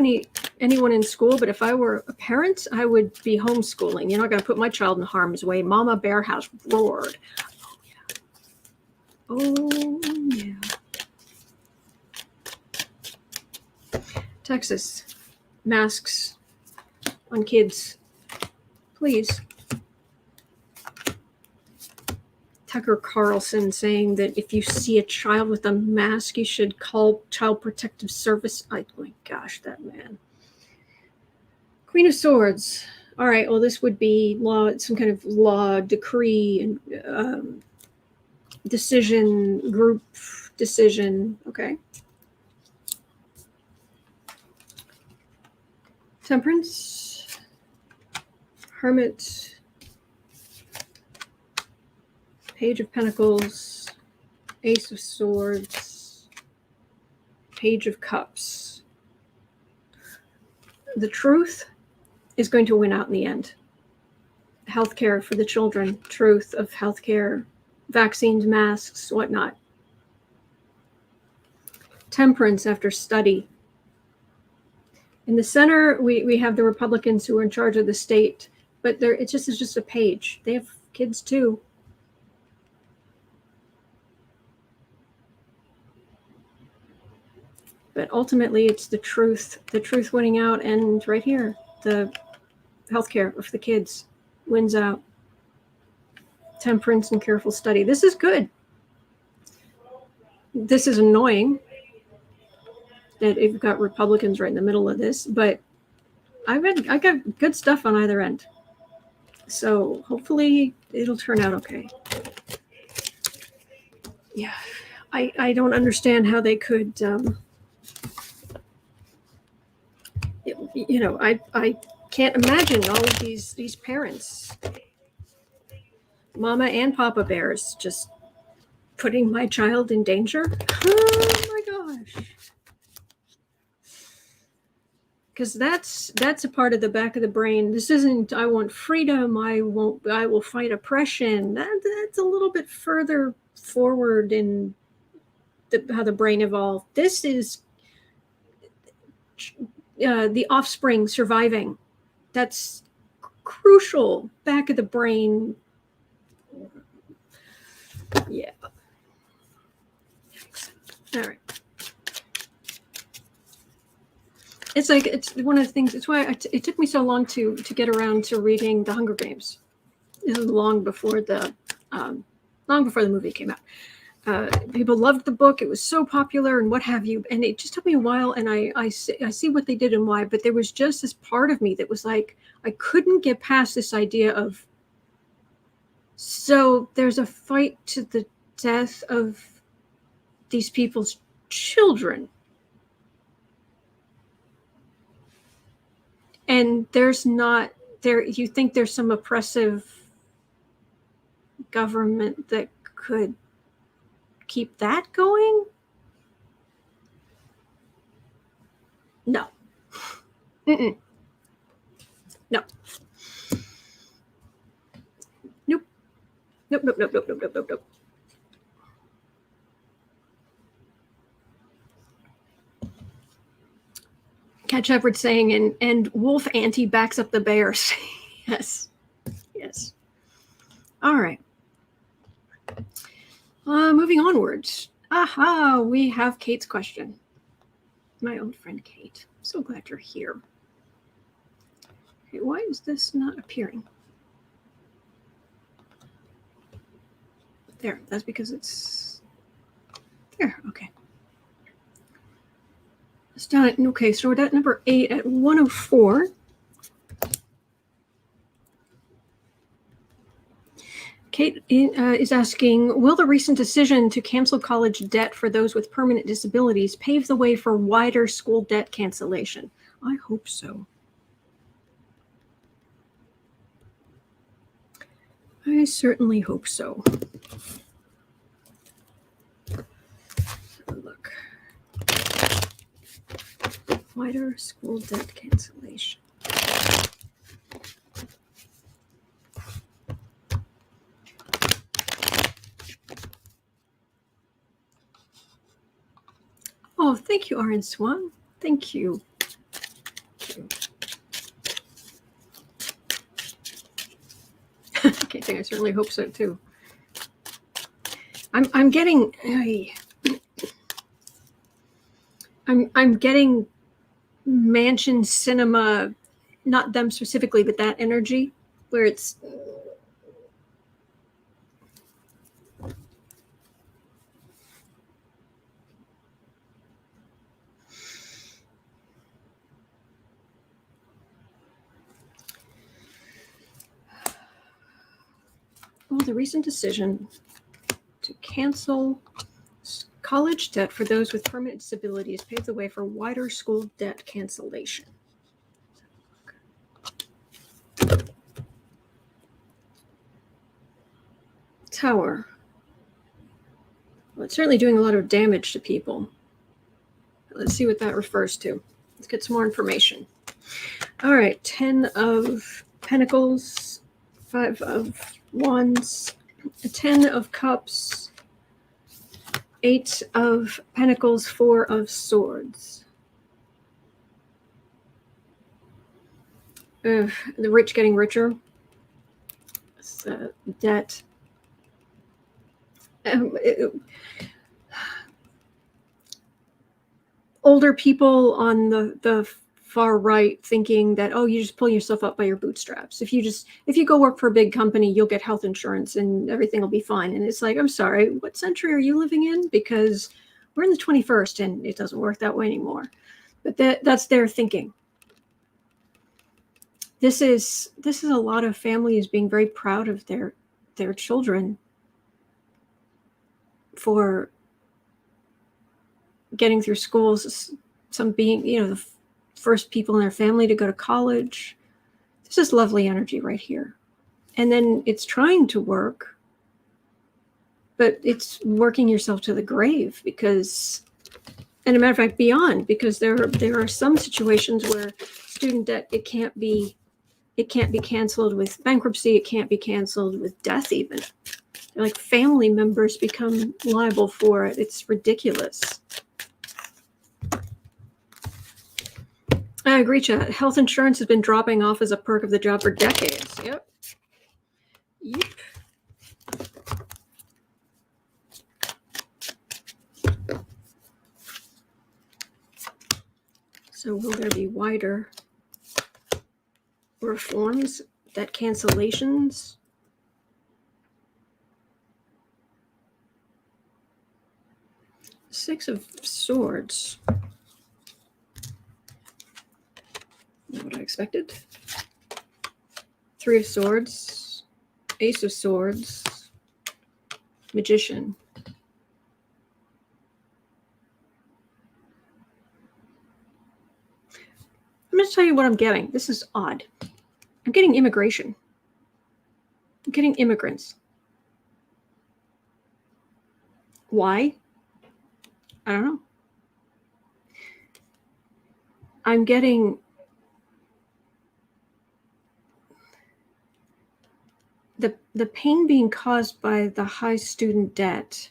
anyone in school, but if I were a parent, I would be homeschooling. You're not going to put my child in harm's way. Mama Bear has roared. Oh, yeah. Texas, masks on kids, please. Tucker Carlson saying that if you see a child with a mask, you should call Child Protective Service. Oh my gosh, that man. Queen of Swords, All right. Well, this would be law, some kind of law, decree, and decision, group decision. Okay. Temperance, Hermit, Page of Pentacles, Ace of Swords, Page of Cups. The truth is going to win out in the end. Healthcare for the children, truth of healthcare, vaccines, masks, whatnot. Temperance after study. In the center, we have the Republicans who are in charge of the state, but it's just a page. They have kids too. But ultimately, it's the truth winning out, and right here, the healthcare of the kids wins out. Temperance and careful study. This is good. This is annoying that you've got Republicans right in the middle of this, but I got good stuff on either end. So hopefully it'll turn out okay. Yeah, I don't understand how they could, I can't imagine all of these parents, mama and papa bears, just putting my child in danger. Oh my gosh. Because that's a part of the back of the brain. This isn't, I want freedom, I will fight oppression. That's a little bit further forward in how the brain evolved. This is the offspring surviving. That's crucial. Back of the brain. Yeah. All right. It's like, it's one of the things, it's why it took me so long to get around to reading The Hunger Games. This is long before the movie came out. People loved the book. It was so popular and what have you. And it just took me a while, and I see what they did and why, but there was just this part of me that was like, I couldn't get past this idea of, so there's a fight to the death of these people's children. And there's not there, you think there's some oppressive government that could keep that going? No. Mm-mm. No. Nope. Nope. Cat Shepard saying, and Wolf Auntie backs up the bears. Yes. All right. Moving onwards. Aha, we have Kate's question. My old friend Kate. So glad you're here. Okay, why is this not appearing? There, that's because it's there. Okay. It's done. Okay, so we're at number 8 at 104. Kate is asking, will the recent decision to cancel college debt for those with permanent disabilities pave the way for wider school debt cancellation? I hope so. I certainly hope so. Look. Wider school debt cancellation. Oh, thank you, Aaron Swan. Thank you. Okay, I certainly hope so too. I'm getting I'm getting mansion cinema, not them specifically, but that energy where it's the recent decision to cancel college debt for those with permanent disabilities paved the way for wider school debt cancellation. Tower. Well, it's certainly doing a lot of damage to people. Let's see what that refers to. Let's get some more information. All right, 10 of Pentacles, 5 of Wands, 10 of Cups, 8 of Pentacles, 4 of Swords. The rich getting richer. Debt. Older people on the far right thinking that, oh, you just pull yourself up by your bootstraps. If you go work for a big company, you'll get health insurance and everything will be fine. And it's like, I'm sorry, what century are you living in? Because we're in the 21st and it doesn't work that way anymore. But that's their thinking. This is a lot of families being very proud of their children for getting through schools, some being, the first people in their family to go to college. This is lovely energy right here. And then it's trying to work, but it's working yourself to the grave because, and a matter of fact, beyond, because there are some situations where student debt, it can't be canceled with bankruptcy. It can't be canceled with death even. Like family members become liable for it. It's ridiculous. I agree, chat. Health insurance has been dropping off as a perk of the job for decades. Yep. So will there be wider reforms, debt cancellations? Six of Swords. Not what I expected. 3 of Swords, Ace of Swords, Magician. I'm going to tell you what I'm getting. This is odd. I'm getting immigration. I'm getting immigrants. Why? I don't know. I'm getting the pain being caused by the high student debt.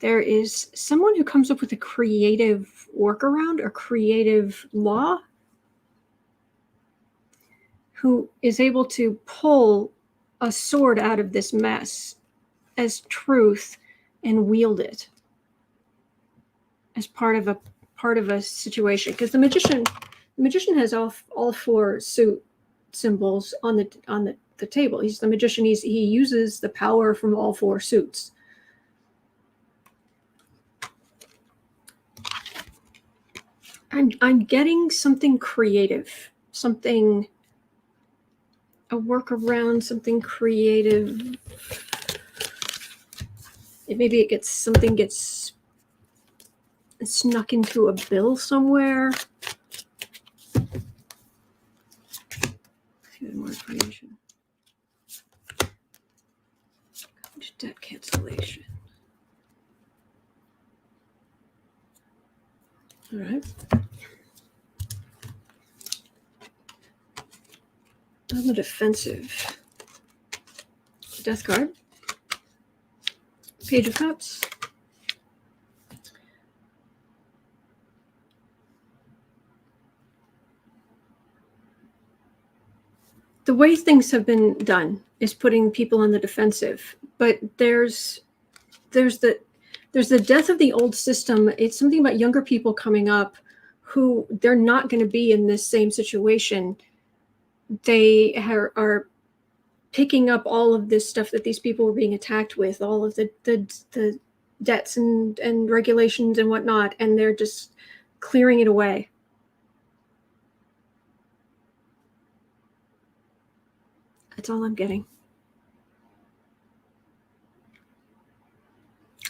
There is someone who comes up with a creative workaround or creative law who is able to pull a sword out of this mess as truth and wield it as part of a situation. Because the magician has all 4 suit symbols on the table. He's the magician. He uses the power from all 4 suits. I'm getting something creative, a workaround, something creative. Maybe something gets snuck into a bill somewhere. Let's get more information. Debt cancellation. All right. On the defensive. Death card. Page of Cups. The way things have been done is putting people on the defensive, but there's the death of the old system. It's something about younger people coming up who they're not going to be in this same situation. They are picking up all of this stuff that these people were being attacked with, all of the debts and regulations and whatnot, and they're just clearing it away. That's all I'm getting.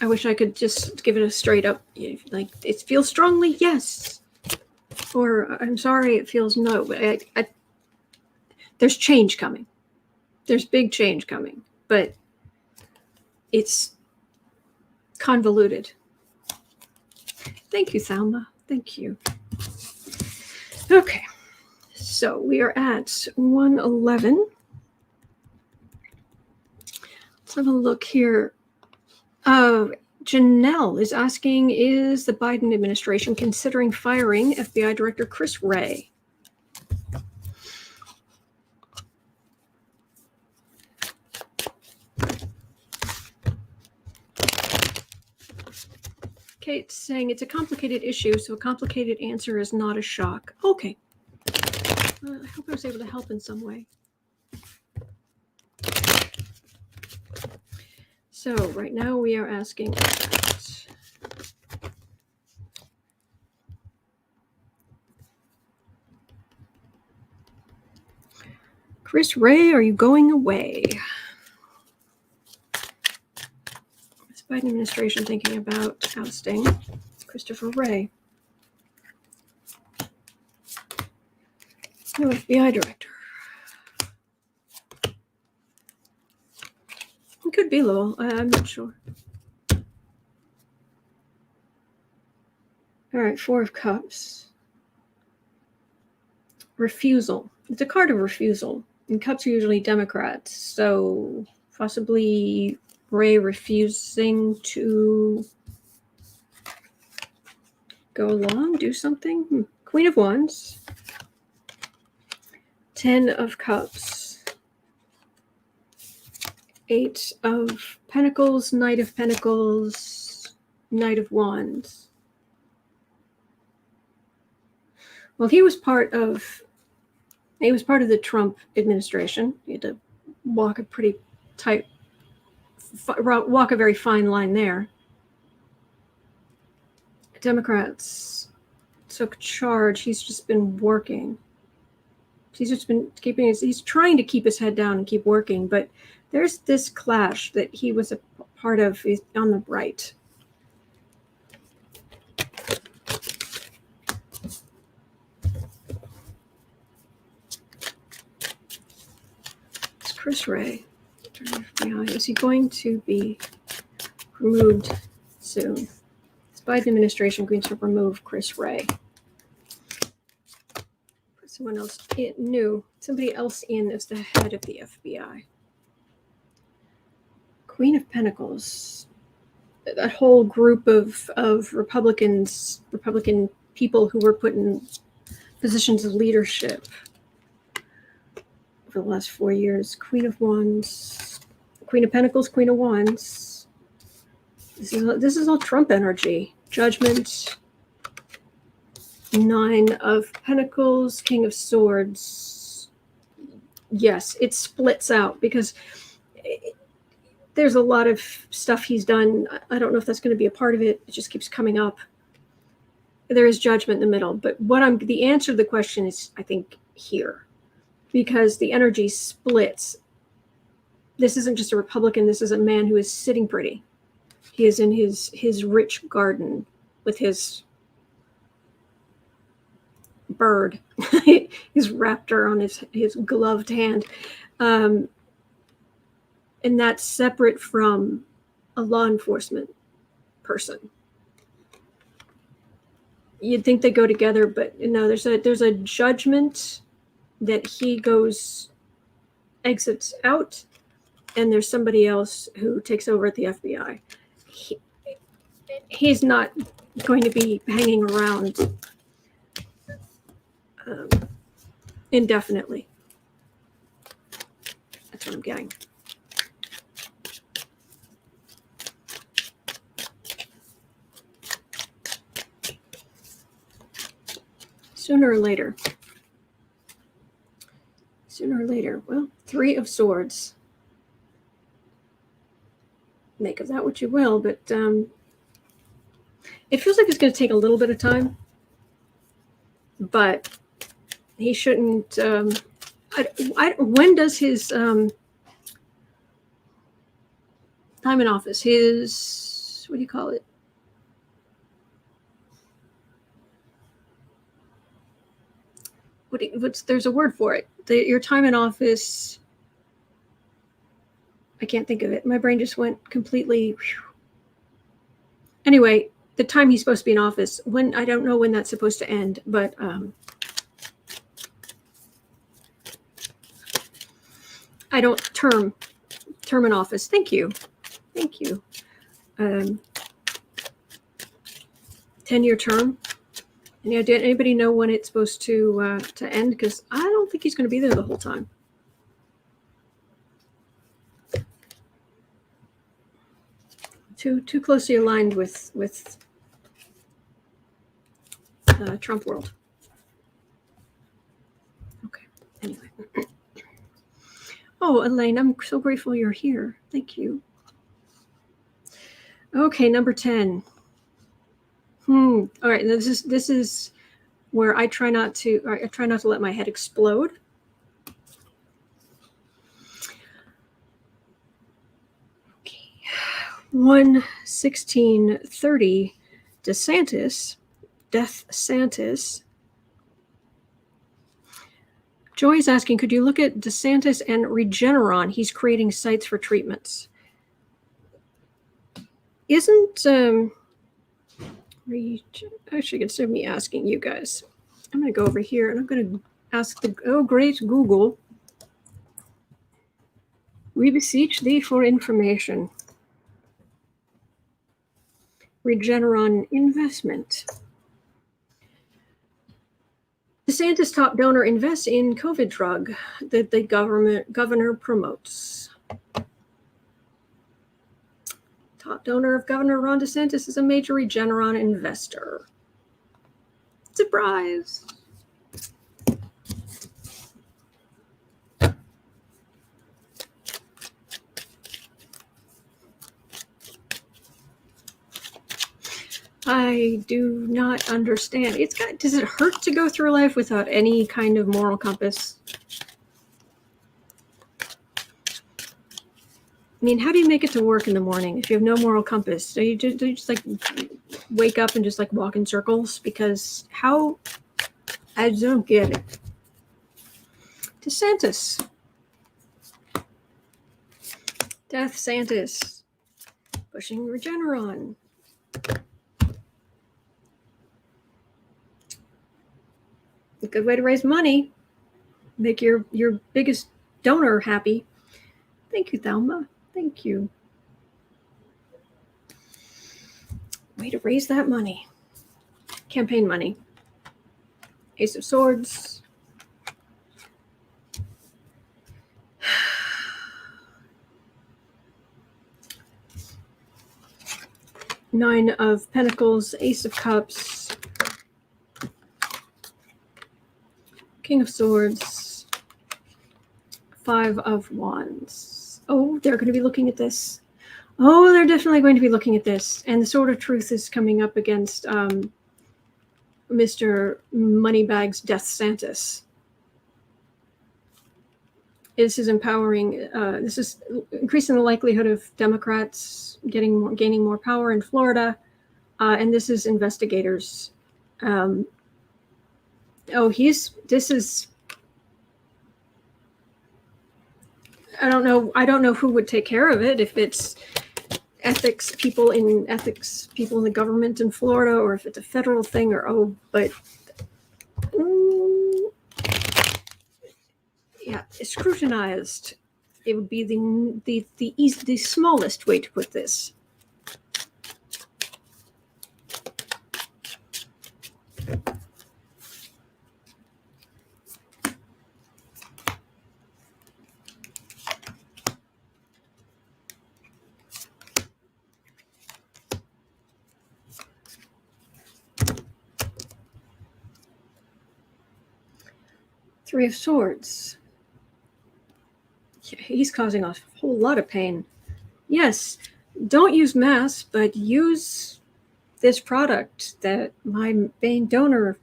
I wish I could just give it a straight up, like, it feels strongly, yes. Or I'm sorry, it feels no. But there's change coming. There's big change coming. But it's convoluted. Thank you, Thalma. Thank you. Okay. So we are at 111. Let's have a look here. Janelle is asking, is the Biden administration considering firing FBI Director Chris Wray? Kate's saying it's a complicated issue, so a complicated answer is not a shock. Okay. I hope I was able to help in some way. So right now we are asking about Chris Wray, are you going away? Is the Biden administration thinking about ousting Christopher Wray, new FBI director? It could be Lowell. I'm not sure. All right, 4 of Cups. Refusal. It's a card of refusal. And Cups are usually Democrats. So possibly Ray refusing to go along, do something. Queen of Wands. 10 of Cups. 8 of Pentacles, Knight of Pentacles, Knight of Wands. Well, he was part of the Trump administration. He had to walk a pretty tight, walk a very fine line there. Democrats took charge. He's just been working. He's just been he's trying to keep his head down and keep working, but there's this clash that he was a part of on the right. It's Chris Wray. Is he going to be removed soon? Is Biden administration going to remove Chris Wray? Put someone else in, somebody else in as the head of the FBI. Queen of Pentacles, that whole group of Republican people who were put in positions of leadership over the last 4 years. Queen of Wands, Queen of Pentacles, Queen of Wands. This is all Trump energy. Judgment. 9 of Pentacles, King of Swords. Yes, it splits out because there's a lot of stuff he's done. I don't know if that's going to be a part of it. It just keeps coming up. There is judgment in the middle. But the answer to the question is, I think, here. Because the energy splits. This isn't just a Republican. This is a man who is sitting pretty. He is in his rich garden with his bird, his raptor on his gloved hand. And that's separate from a law enforcement person. You'd think they go together, but no, there's a judgment that he exits out, and there's somebody else who takes over at the FBI. He's not going to be hanging around indefinitely. That's what I'm getting. Sooner or later. Well, 3 of Swords. Make of that what you will, but it feels like it's going to take a little bit of time. But he shouldn't. When does his time in office? What do you call it? There's a word for it. Your time in office. I can't think of it. My brain just went completely. Anyway, the time he's supposed to be in office. When I don't know when that's supposed to end, but I don't term in office. Thank you. 10-year term. And yeah, did anybody know when it's supposed to end? Because I don't think he's going to be there the whole time. Too closely aligned with Trump world. Okay. Anyway. Oh, Elaine, I'm so grateful you're here. Thank you. Okay, number 10. All right, this is where I try not to let my head explode. Okay. 1/16/30, DeSantis, Death Santis. Joy is asking, could you look at DeSantis and Regeneron? He's creating sites for treatments. Isn't actually, instead of me asking you guys, I'm going to go over here and I'm going to ask the great Google. We beseech thee for information. Regeneron investment. DeSantis top donor invests in COVID drug that the governor promotes. Top donor of Governor Ron DeSantis is a major Regeneron investor. Surprise. I do not understand. Does it hurt to go through life without any kind of moral compass? I mean, how do you make it to work in the morning if you have no moral compass? Do you just like wake up and just like walk in circles? Because how? I don't get it. DeSantis. Death Santis. Pushing Regeneron. A good way to raise money. Make your biggest donor happy. Thank you, Thelma. Thank you. Way to raise that money. Campaign money. Ace of Swords. Nine of Pentacles. Ace of Cups. King of Swords. Five of Wands. Oh, they're going to be looking at this. Oh, they're definitely going to be looking at this. And the Sword of Truth is coming up against Mr. Moneybags Death Santis. This is empowering. This is increasing the likelihood of Democrats gaining more power in Florida. And this is investigators. This is. I don't know who would take care of it, if it's ethics people in the government in Florida, or if it's a federal thing, but yeah, scrutinized. It would be the smallest way to put this. Three of Swords. He's causing a whole lot of pain. Yes, don't use masks, but use this product that my main donor.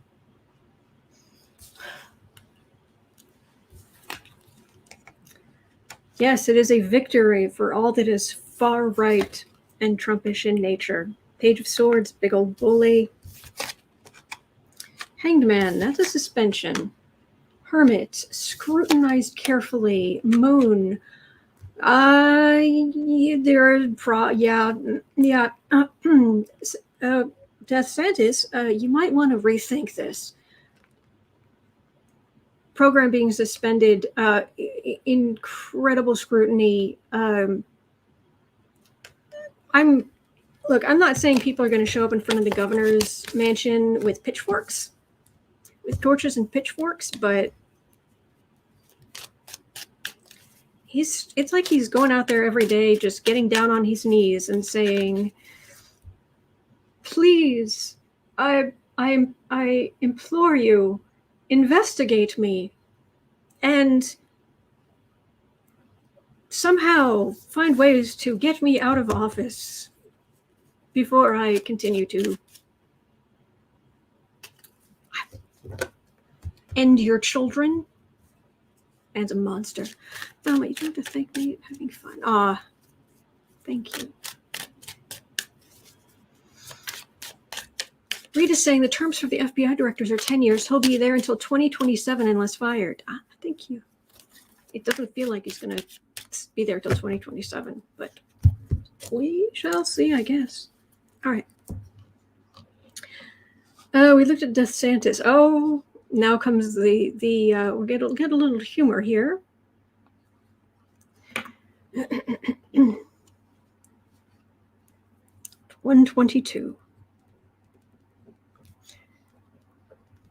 Yes, it is a victory for all that is far right and Trumpish in nature. Page of Swords, big old bully. Hanged Man, that's a suspension. Hermit, scrutinized carefully. Moon, DeSantis, you might want to rethink this. Program being suspended, incredible scrutiny. I'm not saying people are going to show up in front of the governor's mansion with pitchforks, with torches and pitchforks, but it's like he's going out there every day, just getting down on his knees and saying, please, I implore you, investigate me and somehow find ways to get me out of office before I continue to end your children. And a monster. Thelma, you don't have to thank me. Having fun. Thank you. Reed is saying the terms for the FBI directors are 10 years. He'll be there until 2027 unless fired. Thank you. It doesn't feel like he's going to be there till 2027, but we shall see, I guess. All right. We looked at DeSantis. Now comes we'll get a little humor here. 122.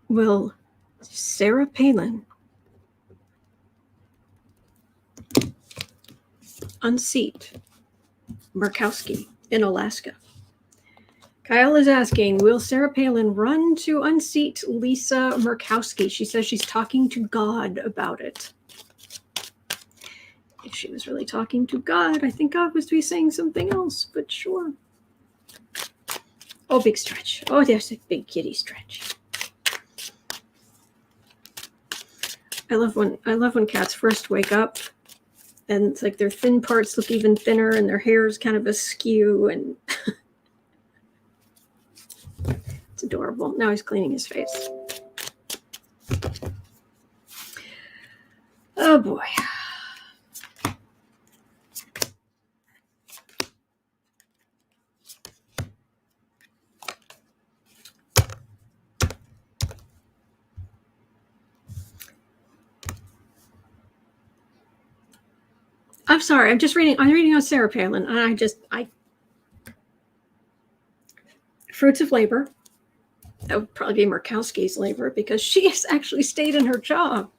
Will Sarah Palin unseat Murkowski in Alaska? Kyle is asking, will Sarah Palin run to unseat Lisa Murkowski? She says she's talking to God about it. If she was really talking to God, I think God was saying something else, but sure. Oh, big stretch. Oh, there's a big kitty stretch. I love when cats first wake up and it's like their thin parts look even thinner and their hair is kind of askew and it's adorable. Now he's cleaning his face. Oh boy. I'm sorry. I'm reading on Sarah Palin, and fruits of labor. That would probably be Murkowski's labor because she has actually stayed in her job.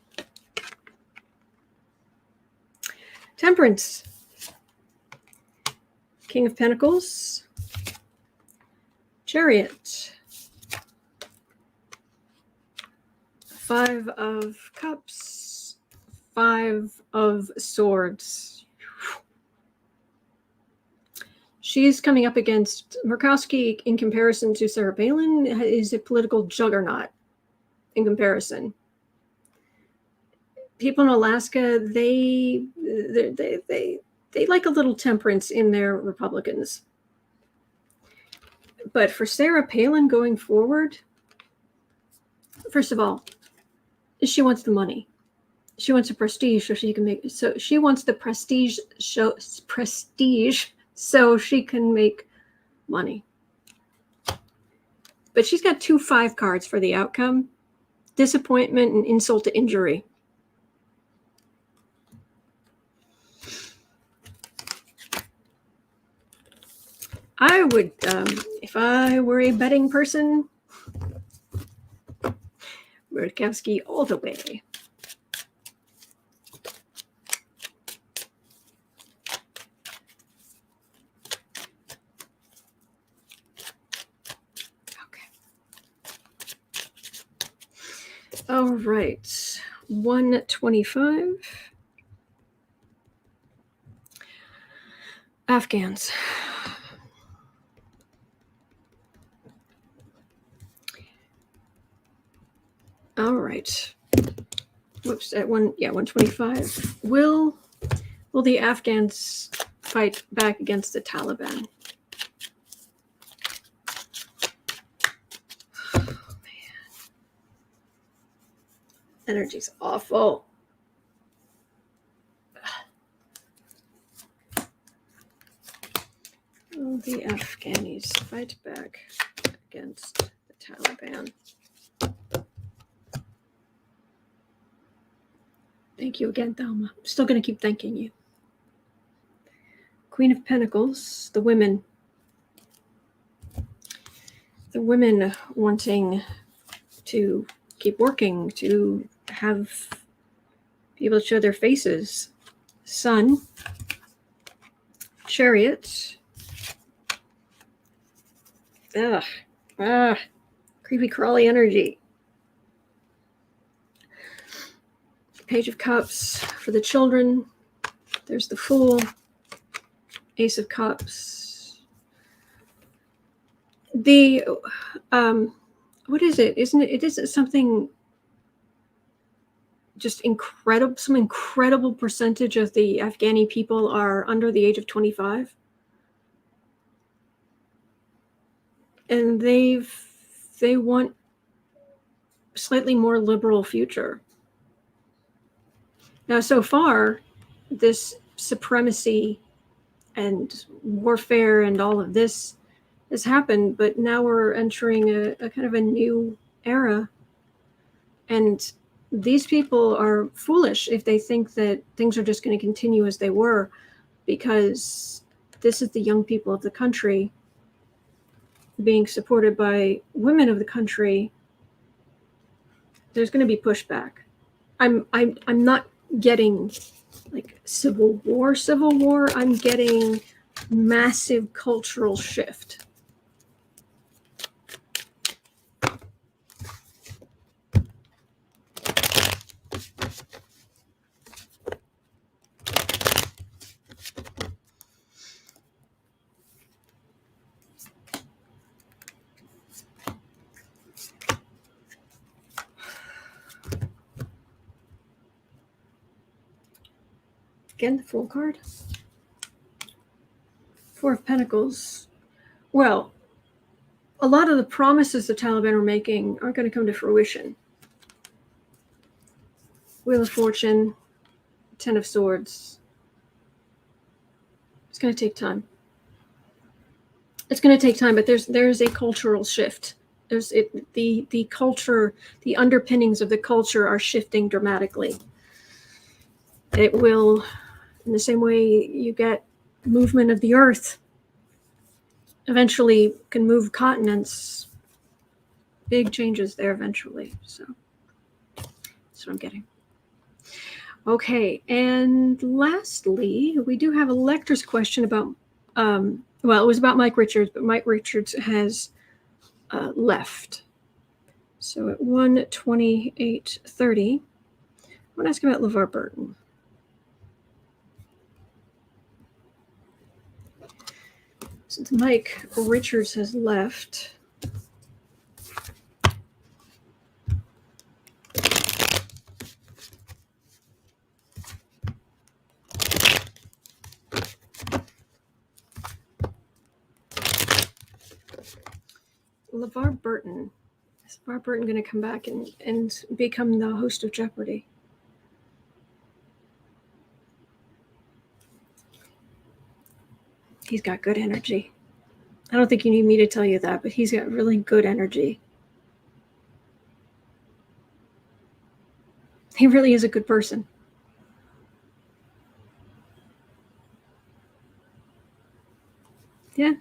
Temperance. King of Pentacles. Chariot. 5 of Cups. 5 of Swords. She's coming up against Murkowski in comparison to Sarah Palin is a political juggernaut in comparison. People in Alaska, they like a little temperance in their Republicans. But for Sarah Palin going forward, first of all, she wants the money. She wants the prestige so she can make. So she wants the prestige so she can make money. But she's got 2 5 cards for the outcome: disappointment and insult to injury. I would, if I were a betting person, Murkowski all the way. All right, 125. Afghans. All right. Whoops, at 125. Will the Afghans fight back against the Taliban? Energy's awful. Will the Afghans fight back against the Taliban? Thank you again, Thelma. I'm still going to keep thanking you. Queen of Pentacles, the women. The women wanting to keep working, to be able to show their faces. Sun, Chariot. Creepy crawly energy. Page of Cups for the children. There's the Fool. Ace of Cups. The what is it? Isn't it? Isn't something just incredible? Some incredible percentage of the Afghani people are under the age of 25. And they want a slightly more liberal future. Now, so far, this supremacy and warfare and all of this has happened, but now we're entering a kind of a new era. And these people are foolish if they think that things are just going to continue as they were, because this is the young people of the country being supported by women of the country. There's going to be pushback. I'm not getting like civil war. I'm getting massive cultural shift. Again, the Fool card. Four of Pentacles. Well, a lot of the promises the Taliban are making aren't going to come to fruition. Wheel of Fortune, Ten of Swords. It's going to take time. It's going to take time, but there's a cultural shift. The culture, the underpinnings of the culture are shifting dramatically. It will, in the same way you get movement of the earth, eventually can move continents. Big changes there eventually. So that's what I'm getting. Okay, and lastly, we do have a lector's question about, well, it was about Mike Richards, but Mike Richards has left. So at 1:28:30, I want to ask about LeVar Burton. Since Mike Richards has left, LeVar Burton. Is LeVar Burton going to come back and become the host of Jeopardy? He's got good energy. I don't think you need me to tell you that, but he's got really good energy. He really is a good person. Yeah.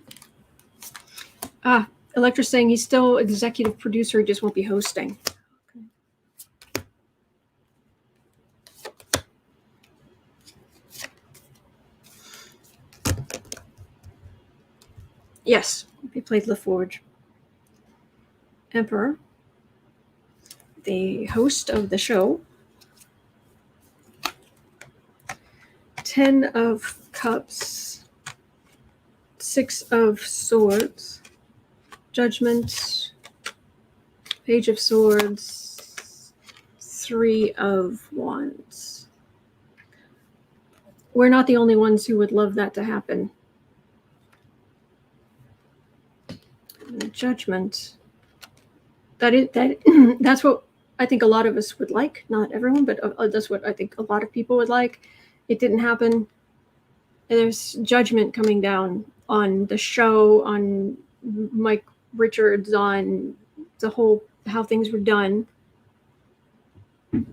Electra's saying he's still executive producer, he just won't be hosting. Yes, he played LaForge. Emperor, the host of the show. 10 of Cups, 6 of Swords, Judgment, Page of Swords, 3 of Wands. We're not the only ones who would love that to happen. Judgment. That's what I think a lot of us would like, not everyone, but that's what I think a lot of people would like. It didn't happen. And there's judgment coming down on the show, on Mike Richards, on the whole, how things were done. Kind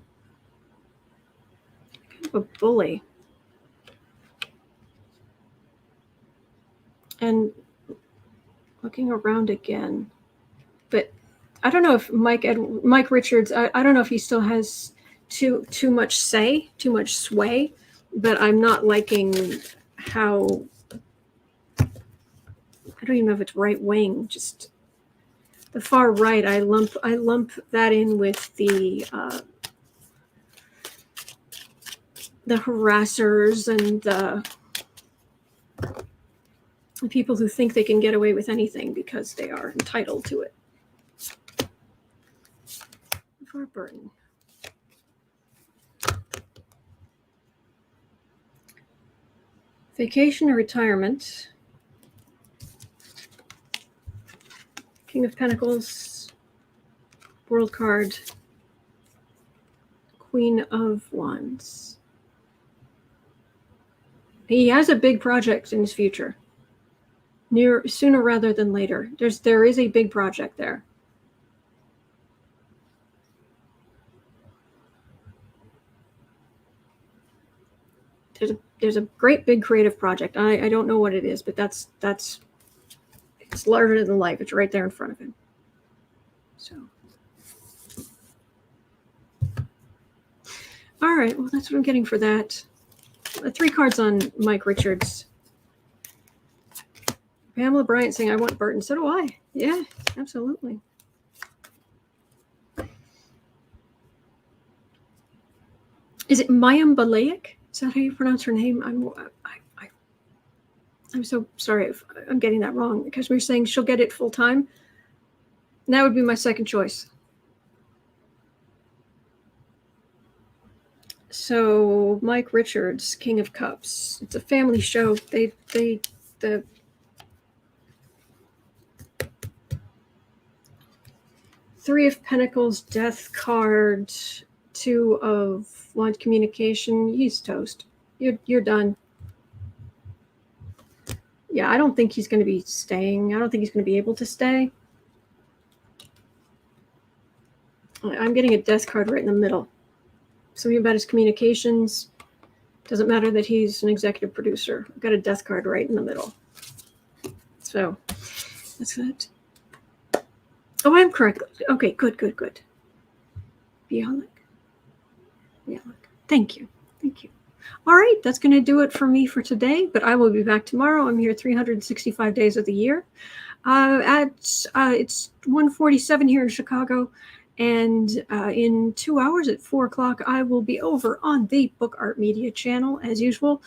of a bully. And looking around again, but I don't know if Mike Richards, I don't know if he still has too much say, too much sway, but I'm not liking how, I don't even know if it's right wing, just the far right. I lump that in with the harassers and the people who think they can get away with anything because they are entitled to it. LeVar Burton. Vacation or retirement. King of Pentacles. World card. Queen of Wands. He has a big project in his future. Sooner rather than later. There is a big project there. There's a great big creative project. I don't know what it is, but it's larger than life. It's right there in front of him. So, all right. Well, that's what I'm getting for that. 3 cards on Mike Richards. Pamela Bryant saying, I want Burton. So do I. Yeah, absolutely. Is it Mayim Balaik? Is that how you pronounce her name? I'm so sorry if I'm getting that wrong, because we're saying she'll get it full time. That would be my second choice. So Mike Richards, King of Cups. It's a family show. The 3 of Pentacles, Death card, 2 of Wands, communication. He's toast. You're done. Yeah, I don't think he's going to be staying. I don't think he's going to be able to stay. I'm getting a Death card right in the middle. Something about his communications. Doesn't matter that he's an executive producer. I've got a Death card right in the middle. So that's it. Oh, I'm correct. Okay, good. Bialik. Thank you. All right, that's going to do it for me for today, but I will be back tomorrow. I'm here 365 days of the year. It's 1:47 here in Chicago, and in 2 hours at 4 o'clock, I will be over on the Book Art Media channel as usual.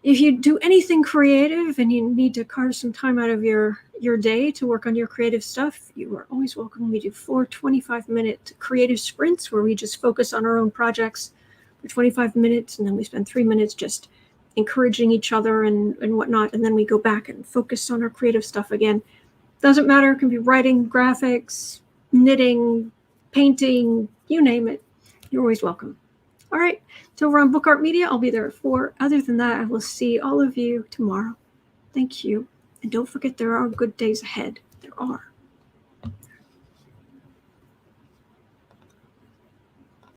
If you do anything creative and you need to carve some time out of your day to work on your creative stuff, you are always welcome. We do 4 25-minute creative sprints where we just focus on our own projects for 25 minutes, and then we spend 3 minutes just encouraging each other and whatnot, and then we go back and focus on our creative stuff again. Doesn't matter. It can be writing, graphics, knitting, painting, you name it. You're always welcome. All right. So we're on Book Art Media. I'll be there at 4. Other than that, I will see all of you tomorrow. Thank you. And don't forget, there are good days ahead. There are.